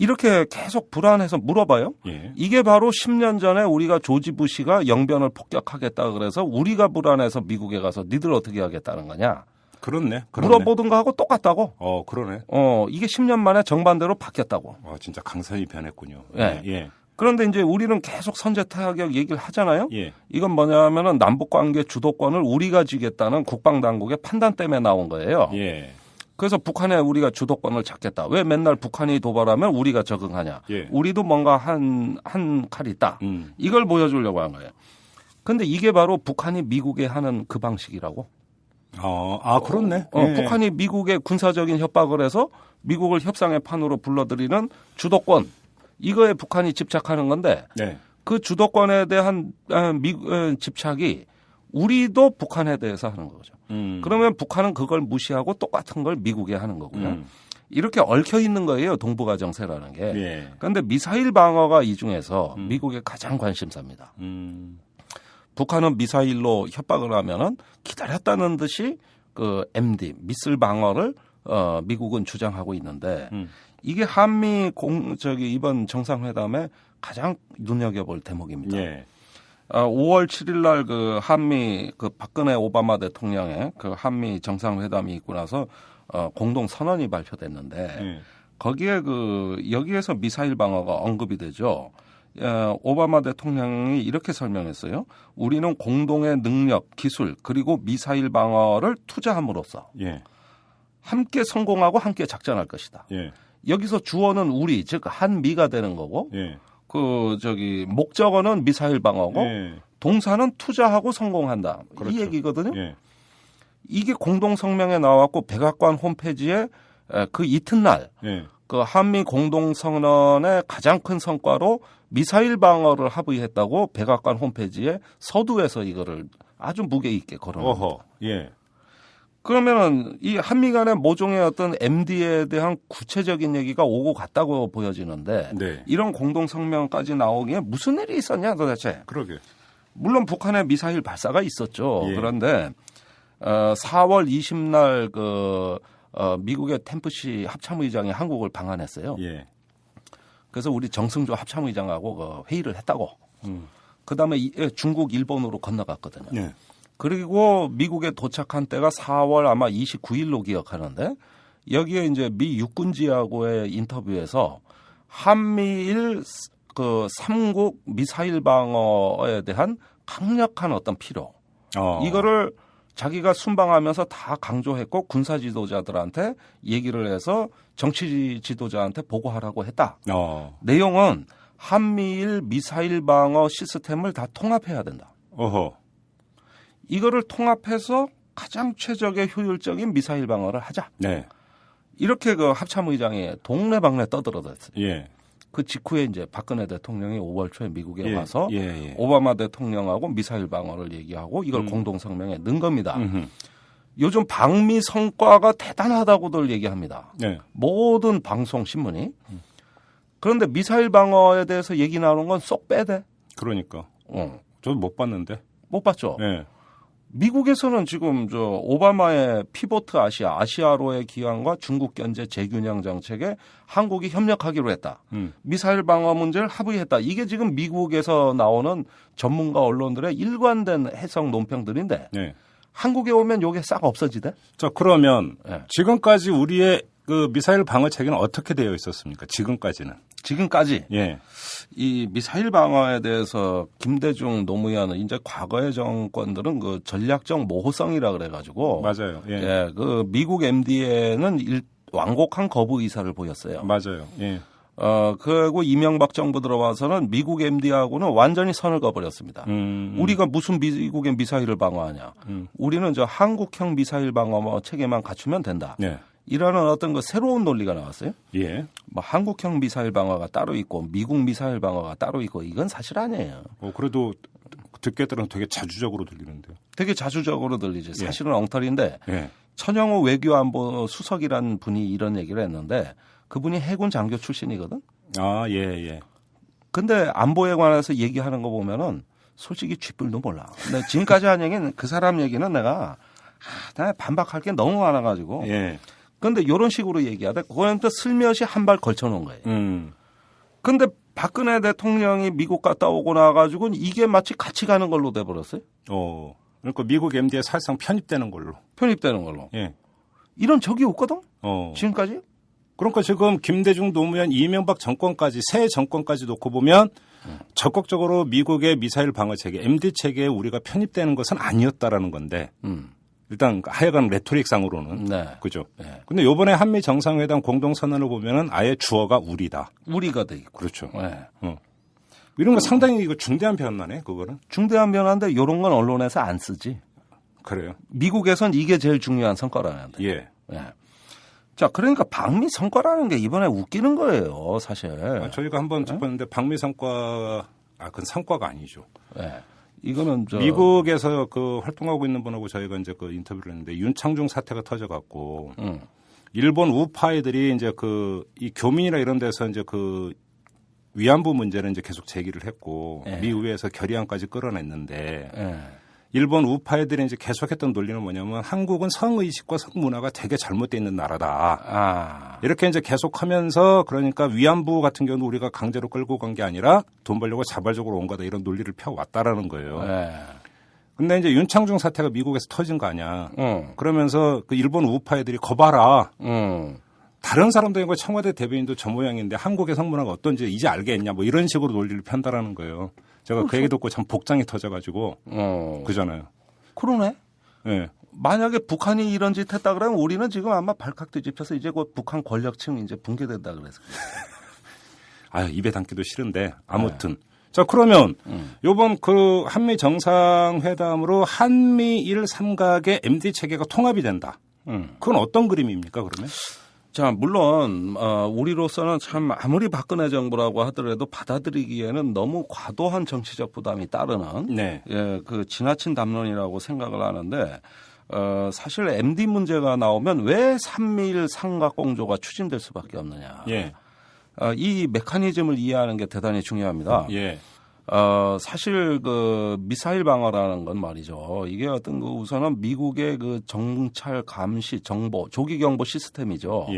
Speaker 7: 이렇게 계속 불안해서 물어봐요.
Speaker 2: 예.
Speaker 7: 이게 바로 10년 전에 우리가 조지 부시가 영변을 폭격하겠다 그래서 우리가 불안해서 미국에 가서 니들 어떻게 하겠다는 거냐.
Speaker 2: 그렇네.
Speaker 7: 물어보던 거하고 똑같다고.
Speaker 2: 그러네.
Speaker 7: 이게 10년 만에 정반대로 바뀌었다고.
Speaker 2: 진짜 강산이 변했군요.
Speaker 7: 네.
Speaker 2: 예.
Speaker 7: 그런데 이제 우리는 계속 선제 타격 얘기를 하잖아요.
Speaker 2: 예.
Speaker 7: 이건 뭐냐면은 남북 관계 주도권을 우리가 지겠다는 국방 당국의 판단 때문에 나온 거예요.
Speaker 2: 예.
Speaker 7: 그래서 북한에 우리가 주도권을 잡겠다. 왜 맨날 북한이 도발하면 우리가 적응하냐.
Speaker 2: 예.
Speaker 7: 우리도 뭔가 한 칼이 있다. 이걸 보여주려고 한 거예요. 그런데 이게 바로 북한이 미국에 하는 그 방식이라고.
Speaker 2: 그렇네. 예.
Speaker 7: 북한이 미국에 군사적인 협박을 해서 미국을 협상의 판으로 불러들이는 주도권. 이거에 북한이 집착하는 건데
Speaker 2: 네.
Speaker 7: 그 주도권에 대한 집착이 우리도 북한에 대해서 하는 거죠. 그러면 북한은 그걸 무시하고 똑같은 걸 미국에 하는 거고요. 이렇게 얽혀 있는 거예요. 동북아 정세라는 게.
Speaker 2: 예.
Speaker 7: 그런데 미사일 방어가 이 중에서 미국의 가장 관심사입니다. 북한은 미사일로 협박을 하면은 기다렸다는 듯이 그 MD 미사일 방어를 미국은 주장하고 있는데 이게 한미 이번 정상회담에 가장 눈여겨볼 대목입니다.
Speaker 2: 예.
Speaker 7: 5월 7일 날 그 한미 그 박근혜 오바마 대통령의 그 한미 정상회담이 있고 나서 공동 선언이 발표됐는데 거기에 여기에서 미사일 방어가 언급이 되죠. 오바마 대통령이 이렇게 설명했어요. 우리는 공동의 능력, 기술 그리고 미사일 방어를 투자함으로써
Speaker 2: 예.
Speaker 7: 함께 성공하고 함께 작전할 것이다.
Speaker 2: 예.
Speaker 7: 여기서 주어는 우리 즉 한미가 되는 거고
Speaker 2: 예.
Speaker 7: 목적어는 미사일 방어고
Speaker 2: 예.
Speaker 7: 동사는 투자하고 성공한다.
Speaker 2: 그렇죠.
Speaker 7: 이 얘기거든요.
Speaker 2: 예.
Speaker 7: 이게 공동 성명에 나왔고 백악관 홈페이지에 그 이튿날
Speaker 2: 예.
Speaker 7: 그 한미 공동 선언의 가장 큰 성과로 미사일 방어를 합의했다고 백악관 홈페이지에 서두에서 이거를 아주 무게 있게 걸어놓은 거죠.
Speaker 2: 예.
Speaker 7: 그러면은 이 한미 간의 모종의 어떤 MD에 대한 구체적인 얘기가 오고 갔다고 보여지는데
Speaker 2: 네.
Speaker 7: 이런 공동 성명까지 나오기에 무슨 일이 있었냐 도대체.
Speaker 2: 그러게.
Speaker 7: 물론 북한의 미사일 발사가 있었죠.
Speaker 2: 예.
Speaker 7: 그런데 4월 20날 미국의 템프시 합참의장이 한국을 방한했어요.
Speaker 2: 예.
Speaker 7: 그래서 우리 정승조 합참의장하고 회의를 했다고. 그다음에 중국, 일본으로 건너갔거든요.
Speaker 2: 예.
Speaker 7: 그리고 미국에 도착한 때가 4월 아마 29일로 기억하는데 여기에 이제 미 육군지하고의 인터뷰에서 한미일 그 3국 미사일 방어에 대한 강력한 어떤 필요. 이거를 자기가 순방하면서 다 강조했고 군사 지도자들한테 얘기를 해서 정치 지도자한테 보고하라고 했다. 내용은 한미일 미사일 방어 시스템을 다 통합해야 된다. 이거를 통합해서 가장 최적의 효율적인 미사일 방어를 하자.
Speaker 2: 네.
Speaker 7: 이렇게 그 합참의장이 동네방네 떠들어댔어요.
Speaker 2: 예.
Speaker 7: 그 직후에 이제 박근혜 대통령이 5월 초에 미국에
Speaker 2: 예.
Speaker 7: 와서
Speaker 2: 예.
Speaker 7: 오바마 대통령하고 미사일 방어를 얘기하고 이걸 공동 성명에 넣은 겁니다. 요즘 방미 성과가 대단하다고들 얘기합니다.
Speaker 2: 네.
Speaker 7: 모든 방송 신문이. 그런데 미사일 방어에 대해서 얘기 나오는 건 쏙 빼대.
Speaker 2: 그러니까. 저도 못 봤는데.
Speaker 7: 못 봤죠.
Speaker 2: 네.
Speaker 7: 미국에서는 지금 오바마의 피보트 아시아로의 기항과 중국 견제 재균형 정책에 한국이 협력하기로 했다. 미사일 방어 문제를 합의했다. 이게 지금 미국에서 나오는 전문가 언론들의 일관된 해석 논평들인데
Speaker 2: 네.
Speaker 7: 한국에 오면 요게 싹 없어지대?
Speaker 2: 자, 그러면
Speaker 7: 네.
Speaker 2: 지금까지 우리의 그 미사일 방어 체계는 어떻게 되어 있었습니까? 지금까지는.
Speaker 7: 지금까지
Speaker 2: 예.
Speaker 7: 이 미사일 방어에 대해서 김대중, 노무현은 이제 과거의 정권들은 그 전략적 모호성이라 그래가지고
Speaker 2: 맞아요. 예.
Speaker 7: 예, 그 미국 MD에는 완곡한 거부 의사를 보였어요.
Speaker 2: 맞아요. 예.
Speaker 7: 그리고 이명박 정부 들어와서는 미국 MD하고는 완전히 선을 그어버렸습니다. 우리가 무슨 미국의 미사일을 방어하냐. 우리는 저 한국형 미사일 방어 체계만 갖추면 된다.
Speaker 2: 예.
Speaker 7: 이라는 어떤 그 새로운 논리가 나왔어요.
Speaker 2: 예.
Speaker 7: 뭐 한국형 미사일 방어가 따로 있고 미국 미사일 방어가 따로 있고 이건 사실 아니에요.
Speaker 2: 그래도 듣게 들으면 되게 자주적으로 들리는데요.
Speaker 7: 되게 자주적으로 들리지.
Speaker 2: 예.
Speaker 7: 사실은 엉터리인데
Speaker 2: 예.
Speaker 7: 천영호 외교안보 수석이라는 분이 이런 얘기를 했는데 그분이 해군 장교 출신이거든.
Speaker 2: 아, 예, 예.
Speaker 7: 근데 안보에 관해서 얘기하는 거 보면은 솔직히 쥐뿔도 몰라. 근데 지금까지 한 얘기는 그 사람 얘기는 내가 반박할 게 너무 많아가지고.
Speaker 2: 예.
Speaker 7: 근데 이런 식으로 얘기하다 그거는 또 슬며시 한 발 걸쳐놓은 거예요. 근데 박근혜 대통령이 미국 갔다 오고 나가지고 이게 마치 같이 가는 걸로 돼버렸어요.
Speaker 2: 그러니까 미국 MD에 사실상 편입되는 걸로.
Speaker 7: 편입되는 걸로.
Speaker 2: 예.
Speaker 7: 이런 적이 없거든. 지금까지.
Speaker 2: 그러니까 지금 김대중, 노무현, 이명박 정권까지 새 정권까지 놓고 보면 적극적으로 미국의 미사일 방어 체계, MD 체계에 우리가 편입되는 것은 아니었다라는 건데. 일단 하여간 레토릭상으로는
Speaker 7: 네.
Speaker 2: 그죠.
Speaker 7: 네.
Speaker 2: 근데 이번에 한미 정상회담 공동 선언을 보면은 아예 주어가 우리다.
Speaker 7: 우리가 돼 있고.
Speaker 2: 그렇죠.
Speaker 7: 네.
Speaker 2: 이런 거 상당히 이거 중대한 변화네, 그거는.
Speaker 7: 중대한 변화인데 이런 건 언론에서 안 쓰지.
Speaker 2: 그래요.
Speaker 7: 미국에선 이게 제일 중요한 성과라는데.
Speaker 2: 예.
Speaker 7: 예. 자, 그러니까 방미 성과라는 게 이번에 웃기는 거예요, 사실.
Speaker 2: 저희가 한번 짚었는데 방미 성과, 그건 성과가 아니죠.
Speaker 7: 예. 이거는
Speaker 2: 미국에서 그 활동하고 있는 분하고 저희가 이제 그 인터뷰를 했는데 윤창중 사태가 터져갖고 일본 우파이들이 이제 이 교민이나 이런 데서 이제 그 위안부 문제를 이제 계속 제기를 했고 미 의회에서 결의안까지 끌어냈는데 일본 우파이들이 이제 계속했던 논리는 뭐냐면 한국은 성의식과 성문화가 되게 잘못되어 있는 나라다. 이렇게 이제 계속하면서 그러니까 위안부 같은 경우는 우리가 강제로 끌고 간 게 아니라 돈 벌려고 자발적으로 온 거다 이런 논리를 펴왔다라는 거예요. 근데 이제 윤창중 사태가 미국에서 터진 거 아니야. 그러면서 그 일본 우파이들이 거봐라. 다른 사람도 이거 청와대 대변인도 저 모양인데 한국의 성문화가 어떤지 이제 알겠냐 뭐 이런 식으로 논리를 편다라는 거예요. 제가 그 얘기 듣고 참 복장이 터져가지고 그잖아요.
Speaker 7: 그러네.
Speaker 2: 예.
Speaker 7: 만약에 북한이 이런 짓 했다 그러면 우리는 지금 아마 발칵 뒤집혀서 이제 곧 북한 권력층 이제 붕괴된다 그래서.
Speaker 2: 입에 담기도 싫은데 아무튼. 자, 그러면 요번 그 한미 정상회담으로 한미일 삼각의 MD 체계가 통합이 된다. 그건 어떤 그림입니까, 그러면?
Speaker 7: 자, 물론 우리로서는 참 아무리 박근혜 정부라고 하더라도 받아들이기에는 너무 과도한 정치적 부담이 따르는 그 지나친 담론이라고 생각을 하는데 사실 MD 문제가 나오면 왜 한미일 삼각공조가 추진될 수밖에 없느냐. 이 메커니즘을 이해하는 게 대단히 중요합니다. 사실 그 미사일 방어라는 건 말이죠. 이게 어떤 그 우선은 미국의 그 정찰 감시 정보 조기 경보 시스템이죠.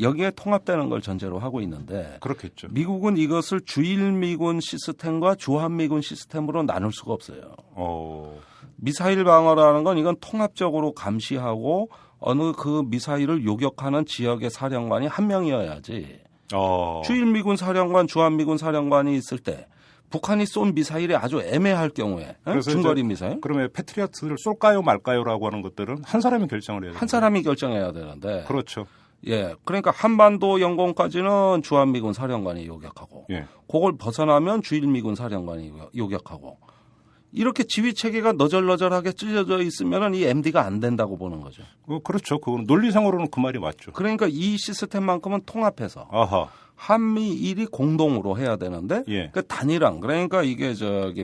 Speaker 7: 여기에 통합되는 걸 전제로 하고 있는데
Speaker 2: 그렇겠죠.
Speaker 7: 미국은 이것을 주일미군 시스템과 주한미군 시스템으로 나눌 수가 없어요. 미사일 방어라는 건 이건 통합적으로 감시하고 어느 그 미사일을 요격하는 지역의 사령관이 한 명이어야지. 주일미군 사령관, 주한미군 사령관이 있을 때 북한이 쏜 미사일이 아주 애매할 경우에 중거리 미사일.
Speaker 2: 그러면 패트리어트를 쏠까요 말까요라고 하는 것들은 한 사람이 결정을 해야 돼요.
Speaker 7: 한 사람이 결정해야 되는데.
Speaker 2: 그렇죠.
Speaker 7: 예, 그러니까 한반도 영공까지는 주한미군 사령관이 요격하고, 그걸 벗어나면 주일미군 사령관이 요격하고, 이렇게 지휘 체계가 너절너절하게 찢어져 있으면 이 MD가 안 된다고 보는 거죠.
Speaker 2: 그렇죠. 그건 논리상으로는 그 말이 맞죠.
Speaker 7: 그러니까 이 시스템만큼은 통합해서 한미일이 공동으로 해야 되는데 그 단일한 그러니까 이게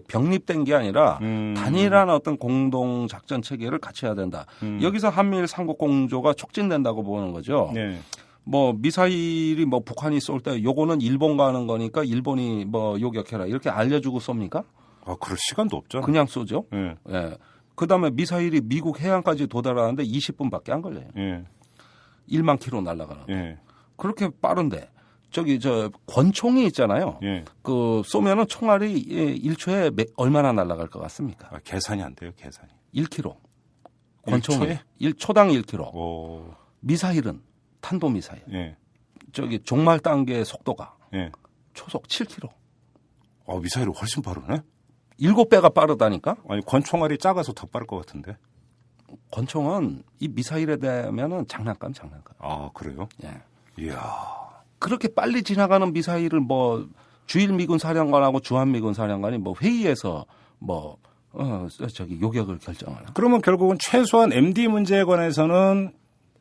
Speaker 7: 병립된 게 아니라 단일한 어떤 공동 작전 체계를 같이 해야 된다. 여기서 한미일 삼국 공조가 촉진된다고 보는 거죠. 뭐 미사일이 뭐 북한이 쏠 때 요거는 일본 가는 거니까 일본이 뭐 요격해라 이렇게 알려주고 쏩니까?
Speaker 2: 그럴 시간도 없잖아.
Speaker 7: 그냥 쏘죠. 그다음에 미사일이 미국 해안까지 도달하는데 20분밖에 안 걸려요. 1만 킬로 날아가는. 그렇게 빠른데 권총이 있잖아요. 그 쏘면은 총알이 1초에 얼마나 날아갈 것 같습니까?
Speaker 2: 계산이 안 돼요, 계산이.
Speaker 7: 1kg. 권총이 1초당 1kg. 미사일은 탄도 미사일. 종말 단계의 속도가 초속 7km.
Speaker 2: 미사일이 훨씬 빠르네.
Speaker 7: 7배가 빠르다니까?
Speaker 2: 아니, 권총알이 작아서 더 빠를 것 같은데.
Speaker 7: 권총은 이 미사일에 대하면은 장난감.
Speaker 2: 아, 그래요?
Speaker 7: 예.
Speaker 2: 이야.
Speaker 7: 그렇게 빨리 지나가는 미사일을 뭐 주일 미군 사령관하고 주한 미군 사령관이 뭐 회의에서 뭐 요격을 결정하나.
Speaker 2: 그러면 결국은 최소한 MD 문제에 관해서는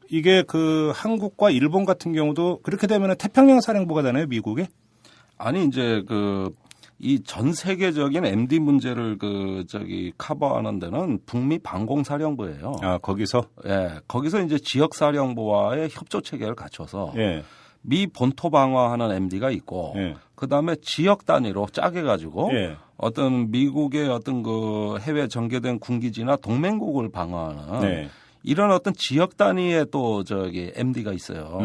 Speaker 2: 이게 그 한국과 일본 같은 경우도 그렇게 되면 태평양 사령부가 되나요, 미국에?
Speaker 7: 아니 이제 이 전 세계적인 MD 문제를 커버하는 데는 북미 방공사령부예요.
Speaker 2: 아, 거기서?
Speaker 7: 예. 거기서 이제 지역 사령부와의 협조 체계를 갖춰서
Speaker 2: 예.
Speaker 7: 미 본토 방어하는 MD가 있고
Speaker 2: 예.
Speaker 7: 그다음에 지역 단위로 짜게 가지고
Speaker 2: 예.
Speaker 7: 어떤 미국의 어떤 그 해외 전개된 군기지나 동맹국을 방어하는
Speaker 2: 네.
Speaker 7: 이런 어떤 지역 단위의 또 MD가 있어요.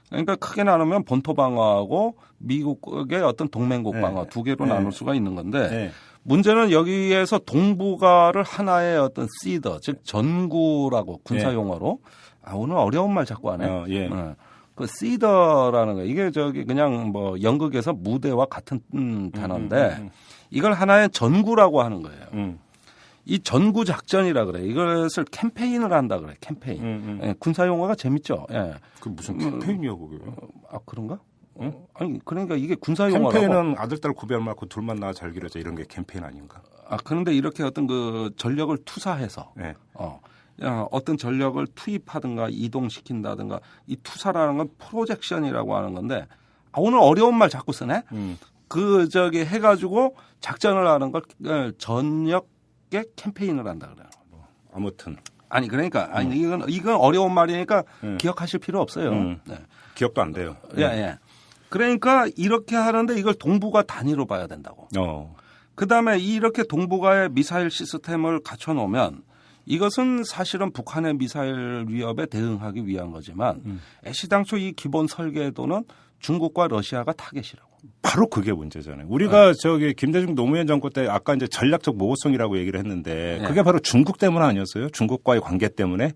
Speaker 7: 그러니까 크게 나누면 본토 방어하고 미국의 어떤 동맹국
Speaker 2: 네.
Speaker 7: 방어 두 개로
Speaker 2: 네.
Speaker 7: 나눌 수가 있는 건데
Speaker 2: 네.
Speaker 7: 문제는 여기에서 동북아를 하나의 어떤 시더 즉 전구라고 군사 용어로 오늘 어려운 말 자꾸 하네.
Speaker 2: 예.
Speaker 7: 그 시더라는 거 이게 그냥 뭐 연극에서 무대와 같은 단어인데 이걸 하나의 전구라고 하는 거예요. 이 전구 작전이라 그래. 이것을 캠페인을 한다 그래. 캠페인. 예, 군사 용어가 재밌죠. 예.
Speaker 2: 그 무슨 캠페인이야 그게?
Speaker 7: 아 그런가? 아니 그러니까 이게 군사 용어라고.
Speaker 2: 캠페인은 아들 딸 구별 말고 둘만 낳아 잘 기르자 이런 게 캠페인 아닌가?
Speaker 7: 아 그런데 이렇게 어떤 그 전력을 투사해서
Speaker 2: 네.
Speaker 7: 어떤 전력을 투입하든가 이동시킨다든가 이 투사라는 건 프로젝션이라고 하는 건데 오늘 어려운 말 자꾸 쓰네. 해가지고 작전을 하는 걸 전역의 캠페인을 한다 그래요.
Speaker 2: 아무튼
Speaker 7: 아니 그러니까 이건 어려운 말이니까 기억하실 필요 없어요. 네.
Speaker 2: 기억도 안 돼요.
Speaker 7: 예. 그러니까 이렇게 하는데 이걸 동북아 단위로 봐야 된다고. 그다음에 이렇게 동북아의 미사일 시스템을 갖춰 놓으면 이것은 사실은 북한의 미사일 위협에 대응하기 위한 거지만 애시당초 이 기본 설계도는 중국과 러시아가 타겟이라고.
Speaker 2: 바로 그게 문제잖아요. 우리가 김대중 노무현 정권 때 아까 이제 전략적 모호성이라고 얘기를 했는데 그게 바로 중국 때문 아니었어요? 중국과의 관계 때문에?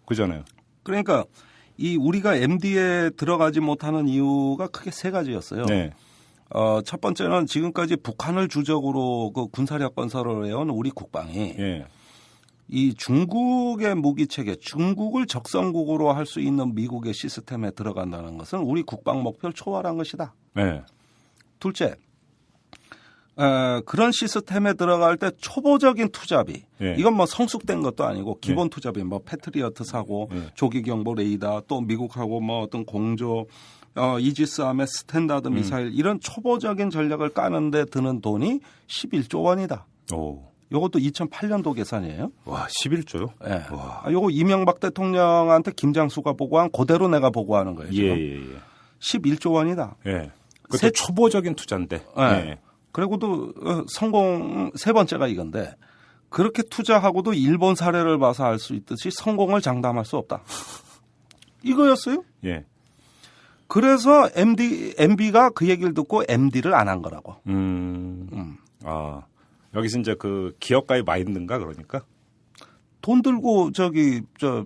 Speaker 2: 그잖아요.
Speaker 7: 그러니까 이 우리가 MD에 들어가지 못하는 이유가 크게 세 가지였어요.
Speaker 2: 네.
Speaker 7: 첫 번째는 지금까지 북한을 주적으로 그 군사력 건설을 해온 우리 국방이 이 중국의 무기 체계, 중국을 적성국으로 할 수 있는 미국의 시스템에 들어간다는 것은 우리 국방 목표를 초월한 것이다.
Speaker 2: 네.
Speaker 7: 둘째, 그런 시스템에 들어갈 때 초보적인 투자비, 이건 뭐 성숙된 것도 아니고 기본 투자비, 뭐 패트리어트 사고, 조기 경보 레이더, 또 미국하고 뭐 어떤 공조, 이지스함의 스탠다드 미사일 이런 초보적인 전략을 까는데 드는 돈이 11조 원이다. 요것도 2008년도 계산이에요.
Speaker 2: 와, 11조요?
Speaker 7: 예. 요거 이명박 대통령한테 김장수가 보고한 그대로 내가 보고하는 거예요. 지금.
Speaker 2: 예.
Speaker 7: 11조 원이다.
Speaker 2: 예. 그것도 초보적인 투자인데.
Speaker 7: 예. 그리고도 성공 세 번째가 이건데 그렇게 투자하고도 일본 사례를 봐서 알 수 있듯이 성공을 장담할 수 없다. 이거였어요?
Speaker 2: 예.
Speaker 7: 그래서 MB가 그 얘기를 듣고 MD를 안 한 거라고.
Speaker 2: 여기서 이제 그 기업가의 마인드인가 그러니까?
Speaker 7: 돈 들고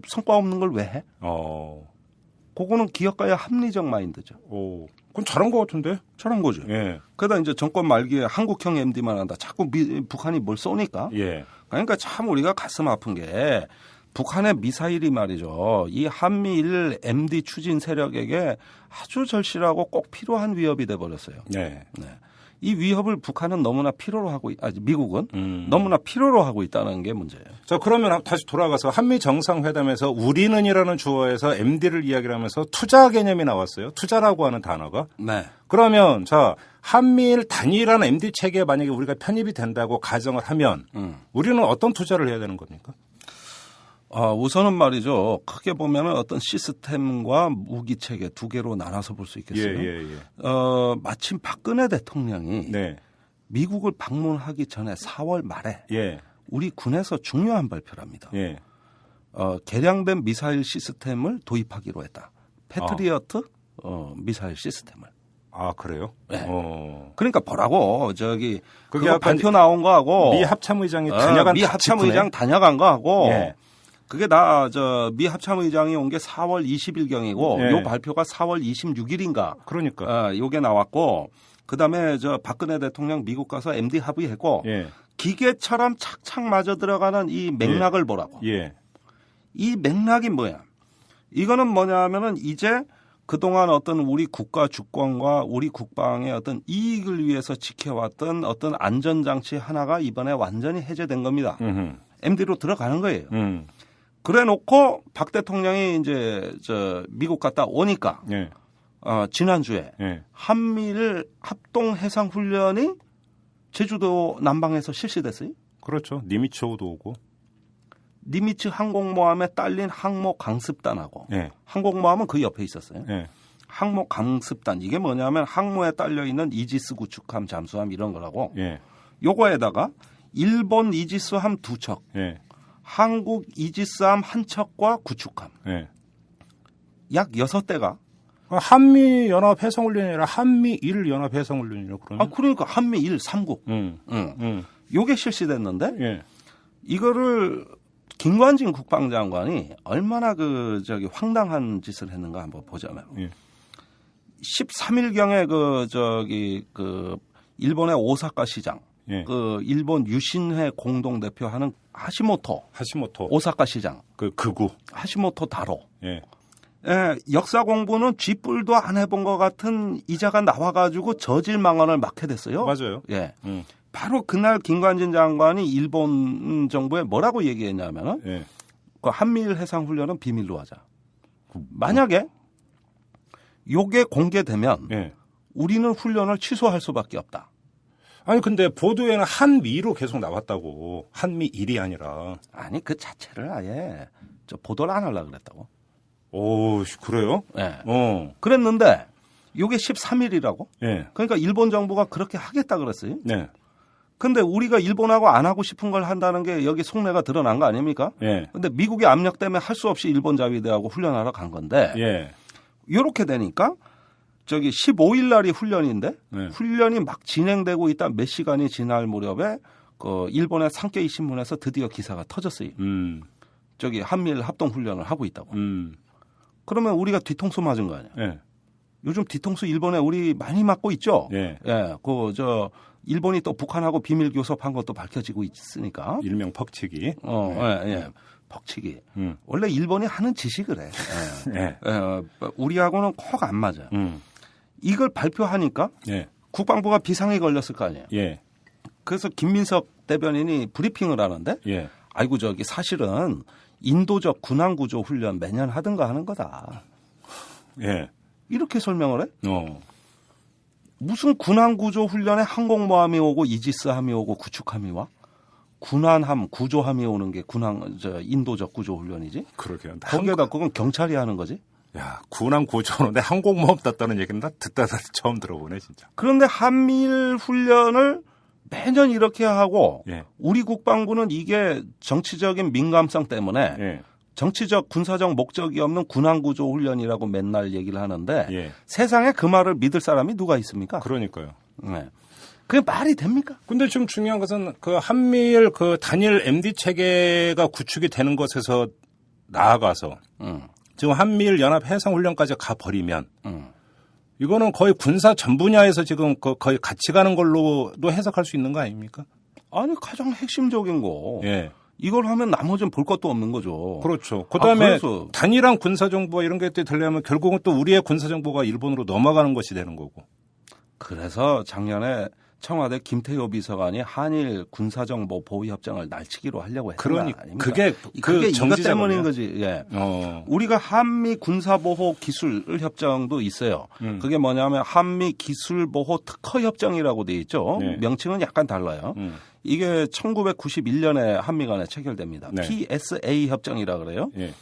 Speaker 7: 성과 없는 걸 왜 해? 그거는 기업가의 합리적 마인드죠.
Speaker 2: 그건 잘한 것 같은데?
Speaker 7: 잘한 거죠.
Speaker 2: 예.
Speaker 7: 그러다 이제 정권 말기에 한국형 MD만 한다. 자꾸 북한이 뭘 쏘니까.
Speaker 2: 예.
Speaker 7: 그러니까 참 우리가 가슴 아픈 게 북한의 미사일이 말이죠. 이 한미일 MD 추진 세력에게 아주 절실하고 꼭 필요한 위협이 돼 버렸어요.
Speaker 2: 네.
Speaker 7: 이 위협을 북한은 너무나 필요로 하고, 미국은 너무나 필요로 하고 있다는 게 문제예요.
Speaker 2: 자, 그러면 다시 돌아가서 한미 정상회담에서 우리는이라는 주어에서 MD를 이야기를 하면서 투자 개념이 나왔어요. 투자라고 하는 단어가.
Speaker 7: 네.
Speaker 2: 그러면 한미일 단일한 MD 체계에 만약에 우리가 편입이 된다고 가정을 하면 우리는 어떤 투자를 해야 되는 겁니까?
Speaker 7: 우선은 말이죠. 크게 보면은 어떤 시스템과 무기 체계 두 개로 나눠서 볼 수 있겠어요. 마침 박근혜 대통령이 미국을 방문하기 전에 4월 말에 우리 군에서 중요한 발표를 합니다. 개량된 미사일 시스템을 도입하기로 했다. 패트리어트 미사일 시스템을.
Speaker 2: 아, 그래요?
Speaker 7: 네. 그러니까 뭐라고 그거 발표 나온 거하고
Speaker 2: 미 합참의장이 다녀간
Speaker 7: 미 합참의장 다녀간 거하고 그게 다 미 합참의장이 온 게 4월 20일경이고
Speaker 2: 예.
Speaker 7: 요 발표가 4월 26일인가.
Speaker 2: 그러니까.
Speaker 7: 요게 나왔고 그다음에 박근혜 대통령 미국 가서 MD 합의했고
Speaker 2: 예.
Speaker 7: 기계처럼 착착 맞아 들어가는 이 맥락을 보라고.
Speaker 2: 예.
Speaker 7: 이 맥락이 뭐야? 이거는 뭐냐면은 이제 그동안 어떤 우리 국가 주권과 우리 국방의 어떤 이익을 위해서 지켜왔던 어떤 안전장치 하나가 이번에 완전히 해제된 겁니다. MD로 들어가는 거예요. 그래 놓고 박 대통령이 이제 미국 갔다 오니까
Speaker 2: 예.
Speaker 7: 지난주에
Speaker 2: 예.
Speaker 7: 한미일 합동 해상 훈련이 제주도 남방에서 실시됐어요.
Speaker 2: 그렇죠. 니미츠호도 오고.
Speaker 7: 니미츠 항공모함에 딸린 항모 강습단하고
Speaker 2: 예.
Speaker 7: 항공모함은 그 옆에 있었어요.
Speaker 2: 예.
Speaker 7: 항모 강습단 이게 뭐냐면 항모에 딸려 있는 이지스 구축함, 잠수함 이런 거라고.
Speaker 2: 예.
Speaker 7: 요거에다가 일본 이지스함 2척,
Speaker 2: 예.
Speaker 7: 한국 이지스함 1척과 구축함
Speaker 2: 예.
Speaker 7: 약 6대가
Speaker 2: 한미 연합 해상 훈련이 아니라 한미일 연합 해상 훈련이요. 그러면.
Speaker 7: 그러니까 한미일 3국. 요게 실시됐는데
Speaker 2: 예.
Speaker 7: 이거를 김관진 국방장관이 얼마나 황당한 짓을 했는가 한번 보자면.
Speaker 2: 예.
Speaker 7: 13일경에 일본의 오사카 시장,
Speaker 2: 예.
Speaker 7: 일본 유신회 공동대표하는 하시모토 오사카 시장,
Speaker 2: 극우
Speaker 7: 하시모토 다로.
Speaker 2: 예.
Speaker 7: 예, 역사 공부는 쥐뿔도 안 해본 것 같은 이자가 나와가지고 저질망언을 막 해댔어요.
Speaker 2: 맞아요.
Speaker 7: 예. 바로 그날 김관진 장관이 일본 정부에 뭐라고 얘기했냐면은
Speaker 2: 예.
Speaker 7: 그 한미일 해상 훈련은 비밀로 하자. 만약에 요게 공개되면
Speaker 2: 예.
Speaker 7: 우리는 훈련을 취소할 수밖에 없다.
Speaker 2: 아니 근데 보도에는 한미로 계속 나왔다고. 한미일이 아니라.
Speaker 7: 아니 그 자체를 아예 보도를 안 하려고 그랬다고.
Speaker 2: 오, 그래요?
Speaker 7: 예.
Speaker 2: 그랬는데
Speaker 7: 요게 13일이라고?
Speaker 2: 예.
Speaker 7: 그러니까 일본 정부가 그렇게 하겠다 그랬어요.
Speaker 2: 네.
Speaker 7: 근데 우리가 일본하고 안 하고 싶은 걸 한다는 게 여기 속내가 드러난 거 아닙니까?
Speaker 2: 예.
Speaker 7: 근데 미국의 압력 때문에 할 수 없이 일본 자위대하고 훈련하러 간 건데.
Speaker 2: 예.
Speaker 7: 요렇게 되니까 15일 날이 훈련인데
Speaker 2: 네.
Speaker 7: 훈련이 막 진행되고 있다 몇 시간이 지날 무렵에 일본의 산케이 신문에서 드디어 기사가 터졌어요. 한미일 합동 훈련을 하고 있다고. 그러면 우리가 뒤통수 맞은 거 아니야?
Speaker 2: 예.
Speaker 7: 요즘 뒤통수 일본에 우리 많이 맞고 있죠.
Speaker 2: 예.
Speaker 7: 예. 일본이 또 북한하고 비밀 교섭한 것도 밝혀지고 있으니까.
Speaker 2: 일명 퍽치기.
Speaker 7: 예. 퍽치기. 원래 일본이 하는 짓이 그래. 예.
Speaker 2: 예.
Speaker 7: 우리하고는 콕 안 맞아. 이걸 발표하니까
Speaker 2: 예.
Speaker 7: 국방부가 비상이 걸렸을 거 아니에요.
Speaker 2: 예.
Speaker 7: 그래서 김민석 대변인이 브리핑을 하는데
Speaker 2: 예.
Speaker 7: 아이고 사실은 인도적 군항구조 훈련 매년 하든가 하는 거다.
Speaker 2: 예.
Speaker 7: 이렇게 설명을 해. 무슨 군항구조 훈련에 항공모함이 오고 이지스함이 오고 구축함이 와? 군함, 구조함이 오는 게 인도적 구조 훈련이지?
Speaker 2: 그러게요.
Speaker 7: 거기에다 그건 경찰이 하는 거지?
Speaker 2: 야, 군함 구조하는데 항공모함 땄다는 얘기는 나 듣다 처음 들어보네, 진짜.
Speaker 7: 그런데 한미일 훈련을 매년 이렇게 하고
Speaker 2: 예.
Speaker 7: 우리 국방부는 이게 정치적인 민감성 때문에
Speaker 2: 예.
Speaker 7: 정치적 군사적 목적이 없는 군항구조 훈련이라고 맨날 얘기를 하는데
Speaker 2: 예.
Speaker 7: 세상에 그 말을 믿을 사람이 누가 있습니까?
Speaker 2: 그러니까요.
Speaker 7: 네. 그게 말이 됩니까?
Speaker 2: 근데 지금 중요한 것은 한미일 단일 MD 체계가 구축이 되는 것에서 나아가서 지금 한미일 연합 해상 훈련까지 가 버리면 이거는 거의 군사 전 분야에서 지금 거의 같이 가는 걸로도 해석할 수 있는 거 아닙니까?
Speaker 7: 아니 가장 핵심적인 거.
Speaker 2: 예.
Speaker 7: 이걸 하면 나머지는 볼 것도 없는 거죠.
Speaker 2: 그렇죠. 그다음에
Speaker 7: 그래서
Speaker 2: 단일한 군사 정보와 이런 게 되려면 결국은 또 우리의 군사 정보가 일본으로 넘어가는 것이 되는 거고.
Speaker 7: 그래서 작년에 청와대 김태효 비서관이 한일 군사정보 보위협정을 날치기로 하려고 했던 거 아닙니까?
Speaker 2: 그게
Speaker 7: 이것 때문인 거지. 예. 우리가 한미 군사보호 기술 협정도 있어요. 그게 뭐냐면 한미 기술보호 특허협정이라고 돼 있죠.
Speaker 2: 네.
Speaker 7: 명칭은 약간 달라요. 이게 1991년에 한미 간에 체결됩니다.
Speaker 2: 네.
Speaker 7: PSA 협정이라 그래요.
Speaker 2: 예.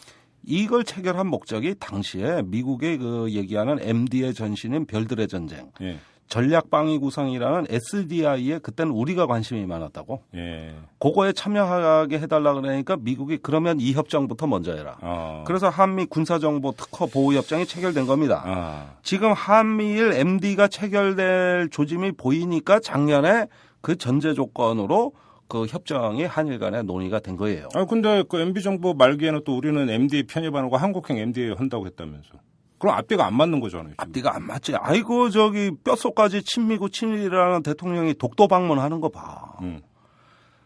Speaker 7: 이걸 체결한 목적이 당시에 미국의 얘기하는 MD의 전신인 별들의 전쟁.
Speaker 2: 예.
Speaker 7: 전략방위 구성이라는 SDI에 그때는 우리가 관심이 많았다고.
Speaker 2: 예.
Speaker 7: 그거에 참여하게 해달라 그러니까 미국이 그러면 이 협정부터 먼저 해라. 그래서 한미 군사정보 특허 보호협정이 체결된 겁니다. 지금 한미일 MD가 체결될 조짐이 보이니까 작년에 그 전제 조건으로 그 협정이 한일 간에 논의가 된 거예요.
Speaker 2: 아 근데 그 MB 정부 말기에는 또 우리는 MDA 편입하고 한국형 MDA 한다고 했다면서. 그럼 앞뒤가 안 맞는 거잖아요. 지금.
Speaker 7: 앞뒤가 안 맞지. 아이고 저기 뼛속까지 친미고 친일이라는 대통령이 독도 방문하는 거 봐.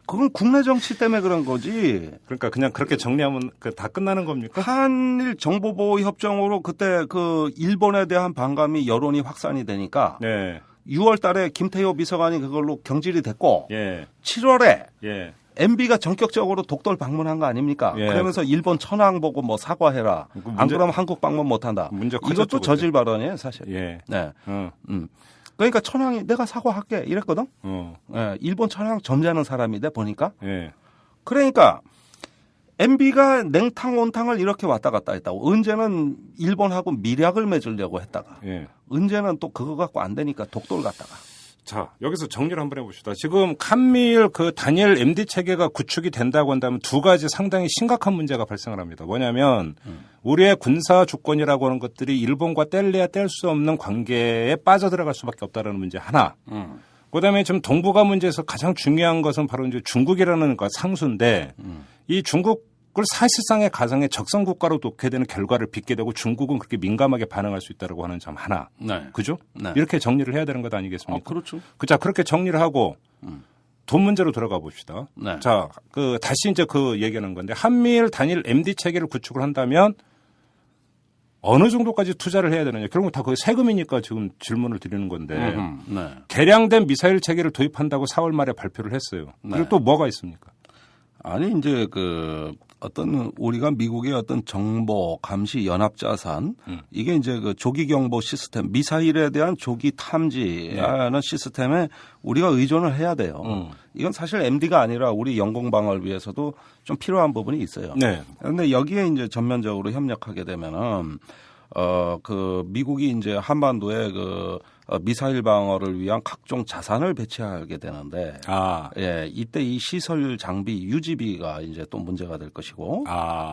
Speaker 7: 그건 국내 정치 때문에 그런 거지.
Speaker 2: 그러니까 그냥 그렇게 정리하면 다 끝나는 겁니까?
Speaker 7: 한일 정보보호 협정으로 그때 그 일본에 대한 반감이 여론이 확산이 되니까
Speaker 2: 네.
Speaker 7: 6월 달에 김태효 비서관이 그걸로 경질이 됐고
Speaker 2: 예.
Speaker 7: 7월에
Speaker 2: 예.
Speaker 7: MB가 전격적으로 독도를 방문한 거 아닙니까?
Speaker 2: 예.
Speaker 7: 그러면서 일본 천황 보고 뭐 사과해라. 안 그러면 한국 방문 못 한다.
Speaker 2: 문제 커졌죠,
Speaker 7: 이것도 저질 발언이에요, 사실.
Speaker 2: 예.
Speaker 7: 네. 그러니까 천황이 내가 사과할게 이랬거든. 예. 일본 천황 점잖은 사람인데 보니까.
Speaker 2: 예.
Speaker 7: 그러니까 MB가 냉탕 온탕을 이렇게 왔다 갔다 했다고. 언제는 일본하고 밀약을 맺으려고 했다가.
Speaker 2: 예.
Speaker 7: 언제는 또 그거 갖고 안 되니까 독도를 갔다가.
Speaker 2: 자, 여기서 정리를 한번 해봅시다. 지금 한미일 그 단일 MD 체계가 구축이 된다고 한다면 두 가지 상당히 심각한 문제가 발생을 합니다. 뭐냐면 우리의 군사 주권이라고 하는 것들이 일본과 뗄래야 뗄 수 없는 관계에 빠져들어갈 수밖에 없다는 문제 하나. 그다음에 지금 동북아 문제에서 가장 중요한 것은 바로 이제 중국이라는 상수인데 이 중국을 사실상의 가상의 적성 국가로 놓게 되는 결과를 빚게 되고 중국은 그렇게 민감하게 반응할 수 있다고 하는 점 하나.
Speaker 7: 네.
Speaker 2: 그죠?
Speaker 7: 네.
Speaker 2: 이렇게 정리를 해야 되는 것 아니겠습니까?
Speaker 7: 그렇죠.
Speaker 2: 자, 그렇게 정리를 하고 돈 문제로 들어가 봅시다.
Speaker 7: 네.
Speaker 2: 자, 다시 이제 그 얘기하는 건데 한미일 단일 MD 체계를 구축을 한다면 어느 정도까지 투자를 해야 되느냐. 결국 다 거의 세금이니까 지금 질문을 드리는 건데
Speaker 7: 네.
Speaker 2: 개량된 미사일 체계를 도입한다고 4월 말에 발표를 했어요. 그리고
Speaker 7: 네.
Speaker 2: 또 뭐가 있습니까?
Speaker 7: 아니 이제 그 어떤 우리가 미국의 어떤 정보 감시 연합자산 이게 이제 그 조기 경보 시스템 미사일에 대한 조기 탐지하는 시스템에 우리가 의존을 해야 돼요. 이건 사실 MD가 아니라 우리 영공 방어를 위해서도 좀 필요한 부분이 있어요.
Speaker 2: 네.
Speaker 7: 그런데 여기에 이제 전면적으로 협력하게 되면은 그 미국이 이제 한반도에 미사일 방어를 위한 각종 자산을 배치하게 되는데, 예, 이때 이 시설 장비 유지비가 이제 또 문제가 될 것이고,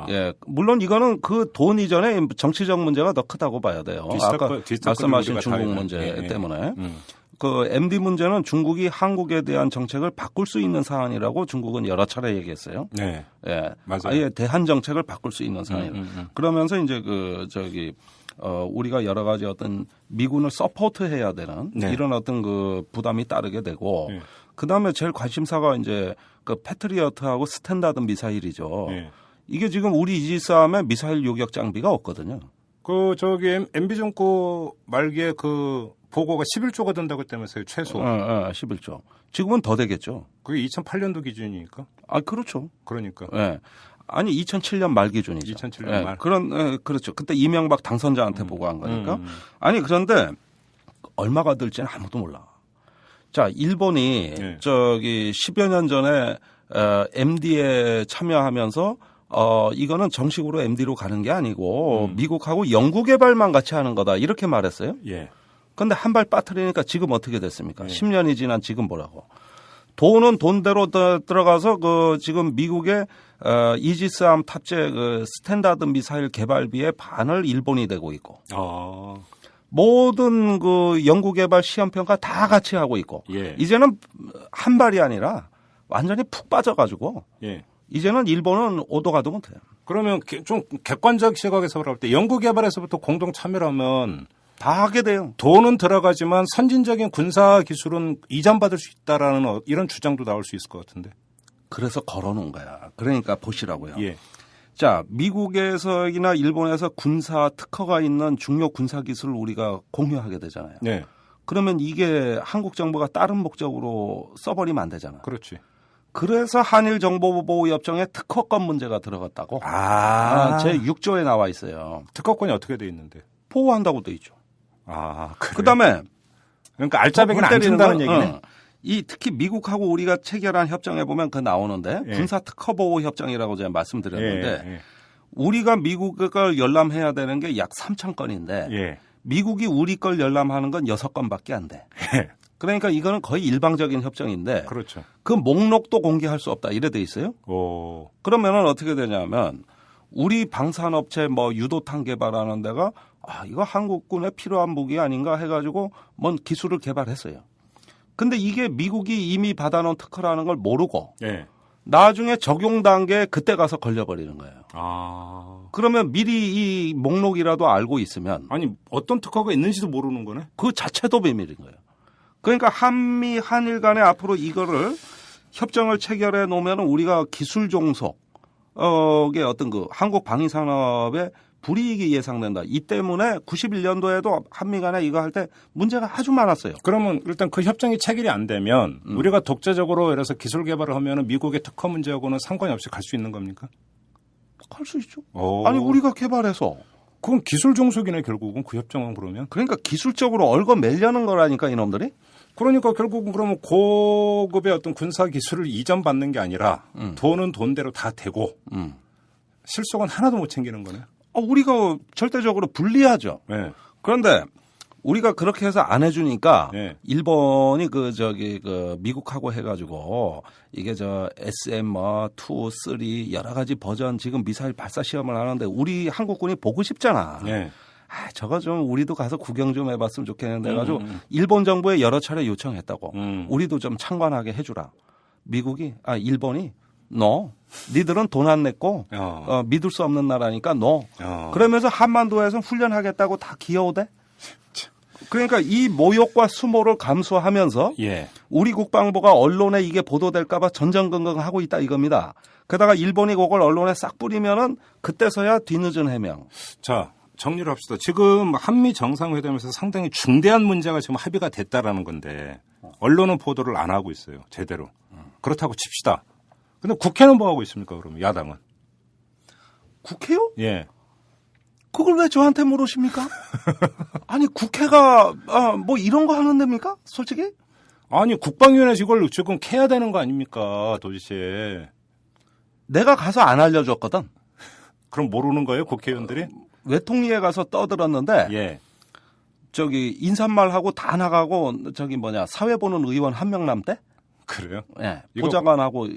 Speaker 7: 예, 물론 이거는 그 돈 이전에 정치적 문제가 더 크다고 봐야 돼요. 아까 말씀하신 중국 문제 때문에. 그 MD 문제는 중국이 한국에 대한 정책을 바꿀 수 있는 사안이라고 중국은 여러 차례 얘기했어요.
Speaker 2: 네.
Speaker 7: 예.
Speaker 2: 맞아요.
Speaker 7: 아예 대한 정책을 바꿀 수 있는 사안이에요. 그러면서 이제 우리가 여러 가지 어떤 미군을 서포트해야 되는
Speaker 2: 네.
Speaker 7: 이런 어떤 그 부담이 따르게 되고
Speaker 2: 네.
Speaker 7: 그다음에 제일 관심사가 이제 그 패트리어트하고 스탠다드 미사일이죠.
Speaker 2: 네.
Speaker 7: 이게 지금 우리 이지스함에 미사일 요격 장비가 없거든요.
Speaker 2: MB 정권 말기에 보고가 11조가 된다고 했다면서요, 최소.
Speaker 7: 11조. 지금은 더 되겠죠.
Speaker 2: 그게 2008년도 기준이니까.
Speaker 7: 그렇죠.
Speaker 2: 그러니까.
Speaker 7: 예. 아니 2007년 말 기준이죠.
Speaker 2: 2007년 말.
Speaker 7: 그렇죠. 그때 이명박 당선자한테 보고한 거니까. 아니 그런데 얼마가 들지는 아무도 몰라. 자, 일본이
Speaker 2: 네.
Speaker 7: 10여 년 전에 MD에 참여하면서 이거는 정식으로 MD로 가는 게 아니고 미국하고 연구 개발만 같이 하는 거다. 이렇게 말했어요.
Speaker 2: 예.
Speaker 7: 근데 한 발 빠뜨리니까 지금 어떻게 됐습니까? 10년이 지난 지금 뭐라고. 돈은 돈대로 들어가서 지금 미국의 이지스함 탑재 스탠다드 미사일 개발비의 반을 일본이 되고 있고. 모든 연구 개발 시험 평가 다 같이 하고 있고.
Speaker 2: 예.
Speaker 7: 이제는 한 발이 아니라 완전히 푹 빠져가지고.
Speaker 2: 예.
Speaker 7: 이제는 일본은 오도 가도 못해요.
Speaker 2: 그러면 좀 객관적 시각에서 볼 때 연구 개발에서부터 공동 참여라면
Speaker 7: 다 하게 돼요.
Speaker 2: 돈은 들어가지만 선진적인 군사 기술은 이전받을 수 있다라는 이런 주장도 나올 수 있을 것 같은데.
Speaker 7: 그래서 걸어놓은 거야. 그러니까 보시라고요.
Speaker 2: 예.
Speaker 7: 자, 미국에서나 일본에서 군사 특허가 있는 중요 군사 기술을 우리가 공유하게 되잖아요.
Speaker 2: 네.
Speaker 7: 그러면 이게 한국 정부가 다른 목적으로 써버리면 안 되잖아.
Speaker 2: 그렇지.
Speaker 7: 그래서 한일 정보보호협정에 특허권 문제가 들어갔다고. 제 6조에 나와 있어요.
Speaker 2: 특허권이 어떻게 돼 있는데?
Speaker 7: 보호한다고 돼 있죠.
Speaker 2: 그래?
Speaker 7: 그다음에
Speaker 2: 그러니까 알짜배기는 안 준다는 얘기네.
Speaker 7: 특히 미국하고 우리가 체결한 협정에 보면 나오는데
Speaker 2: 예.
Speaker 7: 군사 특허 보호 협정이라고 제가 말씀드렸는데
Speaker 2: 예.
Speaker 7: 우리가 미국 걸 열람해야 되는 게 약 3천 건인데
Speaker 2: 예.
Speaker 7: 미국이 우리 걸 열람하는 건 6건밖에 안 돼.
Speaker 2: 예.
Speaker 7: 그러니까 이거는 거의 일방적인 협정인데
Speaker 2: 그렇죠.
Speaker 7: 그 목록도 공개할 수 없다 이래 돼 있어요. 그러면은 어떻게 되냐면 우리 방산업체 유도탄 개발하는 데가 이거 한국군에 필요한 무기 아닌가 해가지고 기술을 개발했어요. 근데 이게 미국이 이미 받아놓은 특허라는 걸 모르고
Speaker 2: 예.
Speaker 7: 나중에 적용 단계에 그때 가서 걸려버리는 거예요.
Speaker 2: 아.
Speaker 7: 그러면 미리 이 목록이라도 알고 있으면
Speaker 2: 아니, 어떤 특허가 있는지도 모르는 거네?
Speaker 7: 그 자체도 비밀인 거예요. 그러니까 한미, 한일 간에 앞으로 이거를 협정을 체결해 놓으면 우리가 기술 종속, 게 어떤 그 한국 방위산업의 불이익이 예상된다. 이 때문에 91년도에도 한미 간에 이거 할 때 문제가 아주 많았어요.
Speaker 2: 그러면 일단 그 협정이 체결이 안 되면 우리가 독자적으로 예를 들어서 기술 개발을 하면 미국의 특허 문제하고는 상관이 없이 갈 수 있는 겁니까?
Speaker 7: 할 수 있죠.
Speaker 2: 오.
Speaker 7: 아니 우리가 개발해서.
Speaker 2: 그건 기술 종속이네 결국은 그 협정은 그러면.
Speaker 7: 그러니까 기술적으로 얽어매려는 거라니까 이놈들이.
Speaker 2: 그러니까 결국은 그러면 고급의 어떤 군사 기술을 이전받는 게 아니라 돈은 돈대로 다 되고 실속은 하나도 못 챙기는 거네.
Speaker 7: 우리가 절대적으로 불리하죠.
Speaker 2: 네.
Speaker 7: 그런데 우리가 그렇게 해서 안 해주니까
Speaker 2: 네.
Speaker 7: 일본이 미국하고 해가지고 이게 SM2, 3 여러 가지 버전 지금 미사일 발사 시험을 하는데 우리 한국군이 보고 싶잖아.
Speaker 2: 네.
Speaker 7: 저거 좀 우리도 가서 구경 좀 해봤으면 좋겠는데 해가지고 일본 정부에 여러 차례 요청했다고. 우리도 좀 참관하게 해주라. 일본이 너 니들은 돈 안 냈고 믿을 수 없는 나라니까 너. 그러면서 한반도에서 훈련하겠다고 다 기어오대. 그러니까 이 모욕과 수모를 감수하면서
Speaker 2: 예.
Speaker 7: 우리 국방부가 언론에 이게 보도될까 봐 전전긍긍하고 있다 이겁니다. 게다가 일본이 그걸 언론에 싹 뿌리면은 그때서야 뒤늦은 해명.
Speaker 2: 자, 정리를 합시다. 지금 한미 정상회담에서 상당히 중대한 문제가 지금 합의가 됐다라는 건데 언론은 보도를 안 하고 있어요. 제대로. 그렇다고 칩시다. 근데 국회는 뭐 하고 있습니까? 그러면 야당은.
Speaker 7: 국회요?
Speaker 2: 예.
Speaker 7: 그걸 왜 저한테 물으십니까? 아니 국회가 뭐 이런 거 하는 데입니까? 솔직히?
Speaker 2: 아니 국방위원회 이걸 지금 캐야 되는 거 아닙니까? 도대체.
Speaker 7: 내가 가서 안 알려줬거든.
Speaker 2: 그럼 모르는 거예요? 국회의원들이?
Speaker 7: 외통위에 가서 떠들었는데
Speaker 2: 예.
Speaker 7: 인사말하고 다 나가고 사회 보는 의원 한 명 남대?
Speaker 2: 그래요?
Speaker 7: 예. 보좌관하고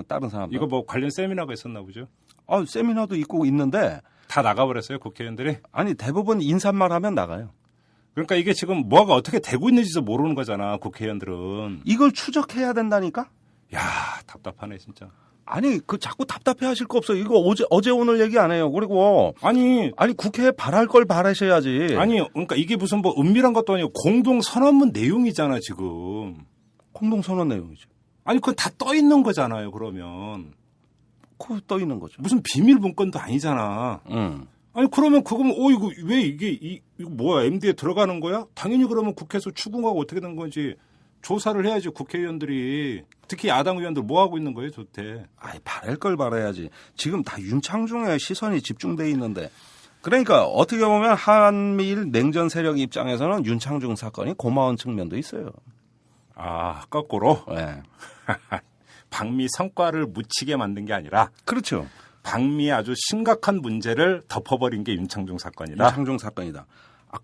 Speaker 7: 다른 사람들.
Speaker 2: 이거 뭐 관련 세미나가 있었나 보죠?
Speaker 7: 세미나도 있고 있는데
Speaker 2: 다 나가버렸어요, 국회의원들이?
Speaker 7: 아니 대부분 인사말 하면 나가요.
Speaker 2: 그러니까 이게 지금 뭐가 어떻게 되고 있는지도 모르는 거잖아, 국회의원들은.
Speaker 7: 이걸 추적해야 된다니까?
Speaker 2: 야, 답답하네 진짜.
Speaker 7: 아니 자꾸 답답해 하실 거 없어요. 이거 어제 오늘 얘기 안 해요. 그리고
Speaker 2: 아니
Speaker 7: 국회에 바랄 걸 바라셔야지.
Speaker 2: 아니 그러니까 이게 무슨 뭐 은밀한 것도 아니고 공동 선언문 내용이잖아 지금.
Speaker 7: 공동 선언 내용이죠.
Speaker 2: 아니 그건 다 떠 있는 거잖아요. 그러면
Speaker 7: 그거 떠 있는 거죠.
Speaker 2: 무슨 비밀 문건도 아니잖아. 아니 그러면 그거면 이거 왜 이거 뭐야 MD에 들어가는 거야? 당연히 그러면 국회에서 추궁하고 어떻게 된 건지 조사를 해야지. 국회의원들이 특히 야당 의원들 뭐 하고 있는 거예요, 도대체?
Speaker 7: 바랄 걸 바라야지. 지금 다 윤창중에 시선이 집중돼 있는데. 그러니까 어떻게 보면 한미일 냉전 세력 입장에서는 윤창중 사건이 고마운 측면도 있어요.
Speaker 2: 거꾸로?
Speaker 7: 네.
Speaker 2: 방미 성과를 묻히게 만든 게 아니라.
Speaker 7: 그렇죠.
Speaker 2: 방미의 아주 심각한 문제를 덮어버린 게 윤창중 사건이다.
Speaker 7: 윤창중 사건이다.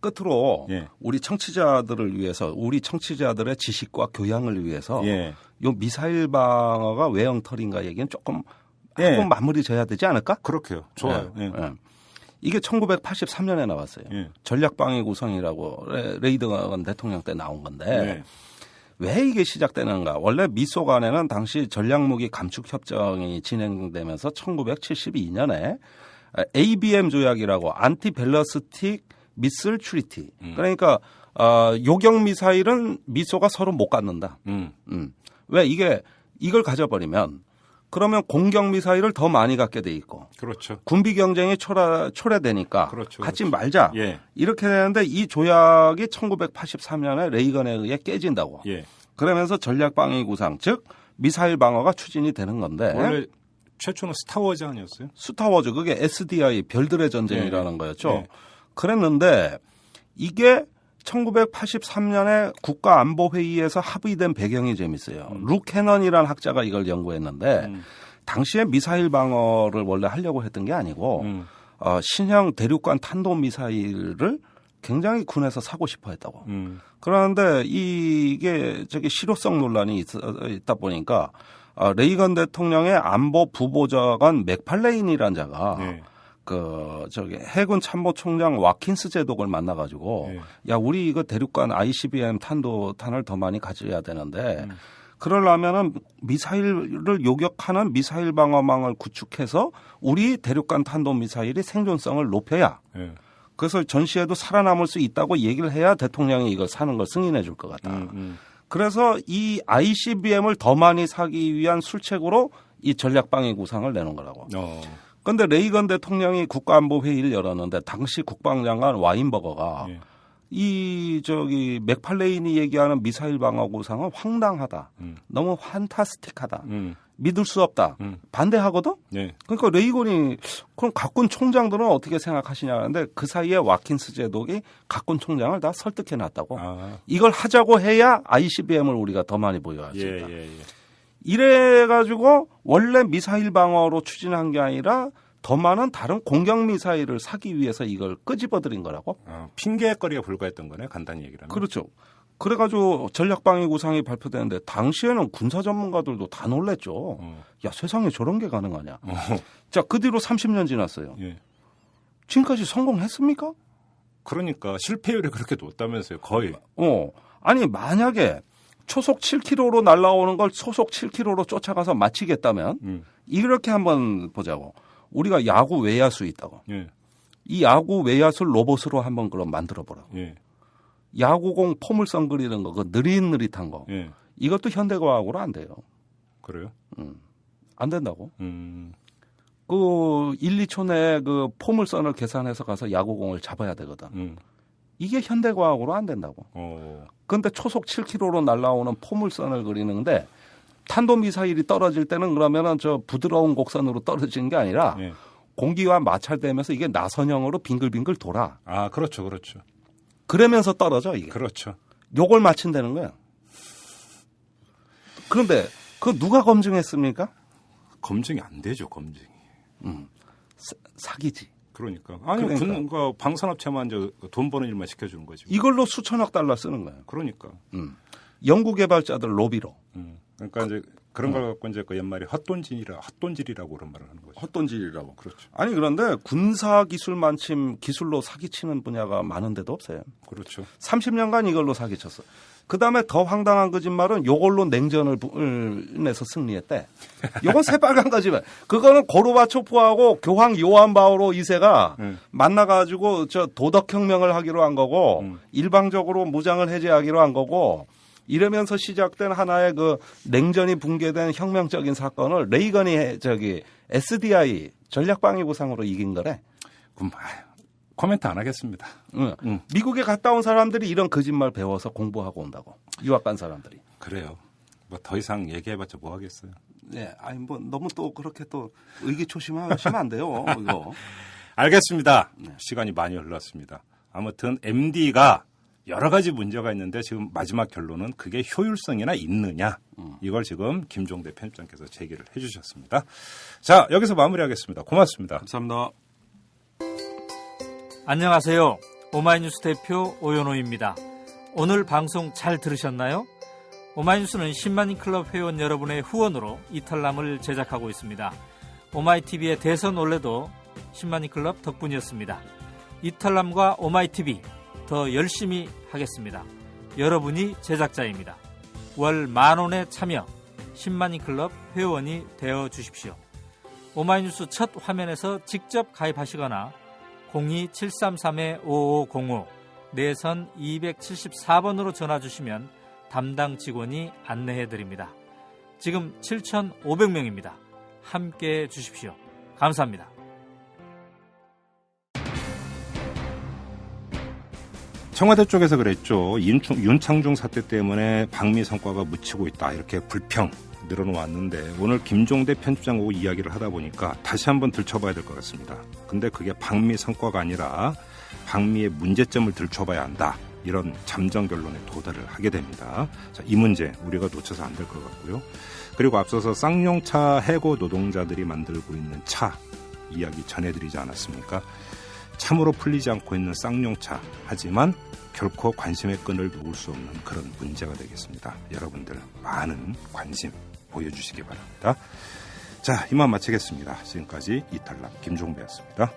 Speaker 7: 끝으로 우리 청취자들을 위해서 우리 청취자들의 지식과 교양을 위해서 요 미사일 방어가 외형털인가 얘기는 조금 마무리 져야 되지 않을까?
Speaker 2: 그렇게요. 좋아요.
Speaker 7: 이게 1983년에 나왔어요. 전략방위 구성이라고 레이건 대통령 때 나온 건데 왜 이게 시작되는가? 원래 미소 간에는 당시 전략무기 감축 협정이 진행되면서 1972년에 ABM 조약이라고 안티 밸러스틱 미슬 트리티. 그러니까 요격 미사일은 미소가 서로 못 갖는다. 왜 이걸 가져버리면 그러면 공격 미사일을 더 많이 갖게 돼 있고.
Speaker 2: 그렇죠.
Speaker 7: 군비 경쟁이 초래되니까
Speaker 2: 그렇죠.
Speaker 7: 갖지 말자. 이렇게 되는데 이 조약이 1983년에 레이건에 의해 깨진다고. 그러면서 전략방위 구상 즉 미사일 방어가 추진이 되는 건데.
Speaker 2: 원래 최초는 스타워즈 아니었어요?
Speaker 7: 스타워즈 그게 SDI 별들의 전쟁이라는 거였죠. 그랬는데 이게 1983년에 국가안보회의에서 합의된 배경이 재밌어요. 루 캐넌이라는 학자가 이걸 연구했는데 당시에 미사일 방어를 원래 하려고 했던 게 아니고 신형 대륙간 탄도미사일을 굉장히 군에서 사고 싶어 했다고. 그런데 이게 실효성 논란이 있다 보니까 레이건 대통령의 안보 부보좌관 맥팔레인이라는 자가 해군 참모총장 와킨스 제독을 만나가지고 야 우리 이거 대륙간 ICBM 탄도탄을 더 많이 가져야 되는데 그러려면은 미사일을 요격하는 미사일 방어망을 구축해서 우리 대륙간 탄도 미사일이 생존성을 높여야. 그래서 전시에도 살아남을 수 있다고 얘기를 해야 대통령이 이걸 사는 걸 승인해 줄 것 같다. 그래서 이 ICBM을 더 많이 사기 위한 술책으로 이 전략방위 구상을 내놓은 거라고. 그런데 레이건 대통령이 국가안보회의를 열었는데 당시 국방장관 와인버거가 맥팔레인이 얘기하는 미사일 방어 구상은 황당하다. 너무 판타스틱하다. 믿을 수 없다. 반대하거든? 그러니까 레이건이 그럼 각군 총장들은 어떻게 생각하시냐는데 그 사이에 와킨스 제독이 각군 총장을 다 설득해 놨다고. 이걸 하자고 해야 ICBM을 우리가 더 많이 보유할 수 있다. 이래가지고 원래 미사일 방어로 추진한 게 아니라 더 많은 다른 공격 미사일을 사기 위해서 이걸 끄집어들인 거라고.
Speaker 2: 핑계거리가 불과했던 거네, 간단히 얘기를 하면.
Speaker 7: 그렇죠. 그래가지고 전략방위 구상이 발표되는데 당시에는 군사 전문가들도 다 놀랬죠. 야, 세상에 저런 게 가능하냐. 자, 그 뒤로 30년 지났어요. 지금까지 성공했습니까?
Speaker 2: 그러니까 실패율이 그렇게 높다면서요, 거의.
Speaker 7: 아니 만약에 초속 7km로 날아오는 걸 소속 7km로 쫓아가서 맞히겠다면 이렇게 한번 보자고. 우리가 야구 외야수 있다고. 이 야구 외야수를 로봇으로 한번 그럼 만들어보라고. 야구공 포물선 그리는 거, 그 느릿느릿한 거. 이것도 현대과학으로 안 돼요.
Speaker 2: 그래요?
Speaker 7: 안 된다고. 그 1, 2초 내에 그 포물선을 계산해서 가서 야구공을 잡아야 되거든. 이게 현대과학으로 안 된다고. 그런데 초속 7km로 날아오는 포물선을 그리는데 탄도미사일이 떨어질 때는 그러면은 저 부드러운 곡선으로 떨어지는 게 아니라 공기와 마찰되면서 이게 나선형으로 빙글빙글 돌아.
Speaker 2: 그렇죠, 그렇죠.
Speaker 7: 그러면서 떨어져 이게.
Speaker 2: 그렇죠.
Speaker 7: 요걸 맞춘다는 거야. 그런데 그 누가 검증했습니까?
Speaker 2: 검증이 안 되죠, 검증이.
Speaker 7: 사기지.
Speaker 2: 그러니까. 아니, 그러니까 방산업체만 이제 돈 버는 일만 시켜주는 거지.
Speaker 7: 이걸로 수천억 달러 쓰는 거야.
Speaker 2: 그러니까.
Speaker 7: 연구개발자들 로비로.
Speaker 2: 그러니까 이제 그런 걸 갖고 이제 그 옛말에 헛돈질이라고 그런 말을 하는 거죠.
Speaker 7: 헛돈질이라고.
Speaker 2: 그렇죠.
Speaker 7: 아니 그런데 군사 기술만침 기술로 사기치는 분야가 많은 데도 없어요.
Speaker 2: 그렇죠.
Speaker 7: 30년간 이걸로 사기쳤어. 그다음에 더 황당한 거짓말은 요걸로 냉전을 내서 승리했대. 요건 새빨간 거짓말. 그거는 고르바초프하고 교황 요한 바오로 2세가 만나가지고 저 도덕혁명을 하기로 한 거고 일방적으로 무장을 해제하기로 한 거고 이러면서 시작된 하나의 그 냉전이 붕괴된 혁명적인 사건을 레이건이 SDI 전략방위 구상으로 이긴 거래.
Speaker 2: 그럼 코멘트 안 하겠습니다.
Speaker 7: 미국에 갔다 온 사람들이 이런 거짓말 배워서 공부하고 온다고. 유학 간 사람들이.
Speaker 2: 그래요. 뭐 더 이상 얘기해봤자 뭐 하겠어요.
Speaker 7: 네, 아니 뭐 너무 또 그렇게 또 의기초심하시면 안 돼요. 이거.
Speaker 2: 알겠습니다. 시간이 많이 흘렀습니다. 아무튼 MD가 여러 가지 문제가 있는데 지금 마지막 결론은 그게 효율성이나 있느냐. 이걸 지금 김종대 편집장께서 제기를 해 주셨습니다. 자, 여기서 마무리하겠습니다. 고맙습니다.
Speaker 7: 감사합니다.
Speaker 8: 안녕하세요. 오마이뉴스 대표 오연호입니다. 오늘 방송 잘 들으셨나요? 오마이뉴스는 10만인 클럽 회원 여러분의 후원으로 이탈남을 제작하고 있습니다. 오마이TV의 대선 올레도 10만인 클럽 덕분이었습니다. 이탈남과 오마이TV 더 열심히 하겠습니다. 여러분이 제작자입니다. 월 10,000원에 참여 10만인 클럽 회원이 되어 주십시오. 오마이뉴스 첫 화면에서 직접 가입하시거나 02-733-5505 내선 274번으로 전화 주시면 담당 직원이 안내해 드립니다. 지금 7,500명입니다. 함께해 주십시오. 감사합니다.
Speaker 2: 청와대 쪽에서 그랬죠. 윤창중 사태 때문에 방미 성과가 묻히고 있다. 이렇게 불평 늘어놓았는데 오늘 김종대 편집장하고 이야기를 하다 보니까 다시 한번 들춰봐야 될 것 같습니다. 근데 그게 방미 성과가 아니라 방미의 문제점을 들춰봐야 한다. 이런 잠정 결론에 도달을 하게 됩니다. 자, 이 문제 우리가 놓쳐서 안 될 것 같고요. 그리고 앞서서 쌍용차 해고 노동자들이 만들고 있는 차 이야기 전해드리지 않았습니까? 참으로 풀리지 않고 있는 쌍용차. 하지만 결코 관심의 끈을 놓을 수 없는 그런 문제가 되겠습니다. 여러분들 많은 관심 보여주시기 바랍니다. 자, 이만 마치겠습니다. 지금까지 이탈남 김종배였습니다.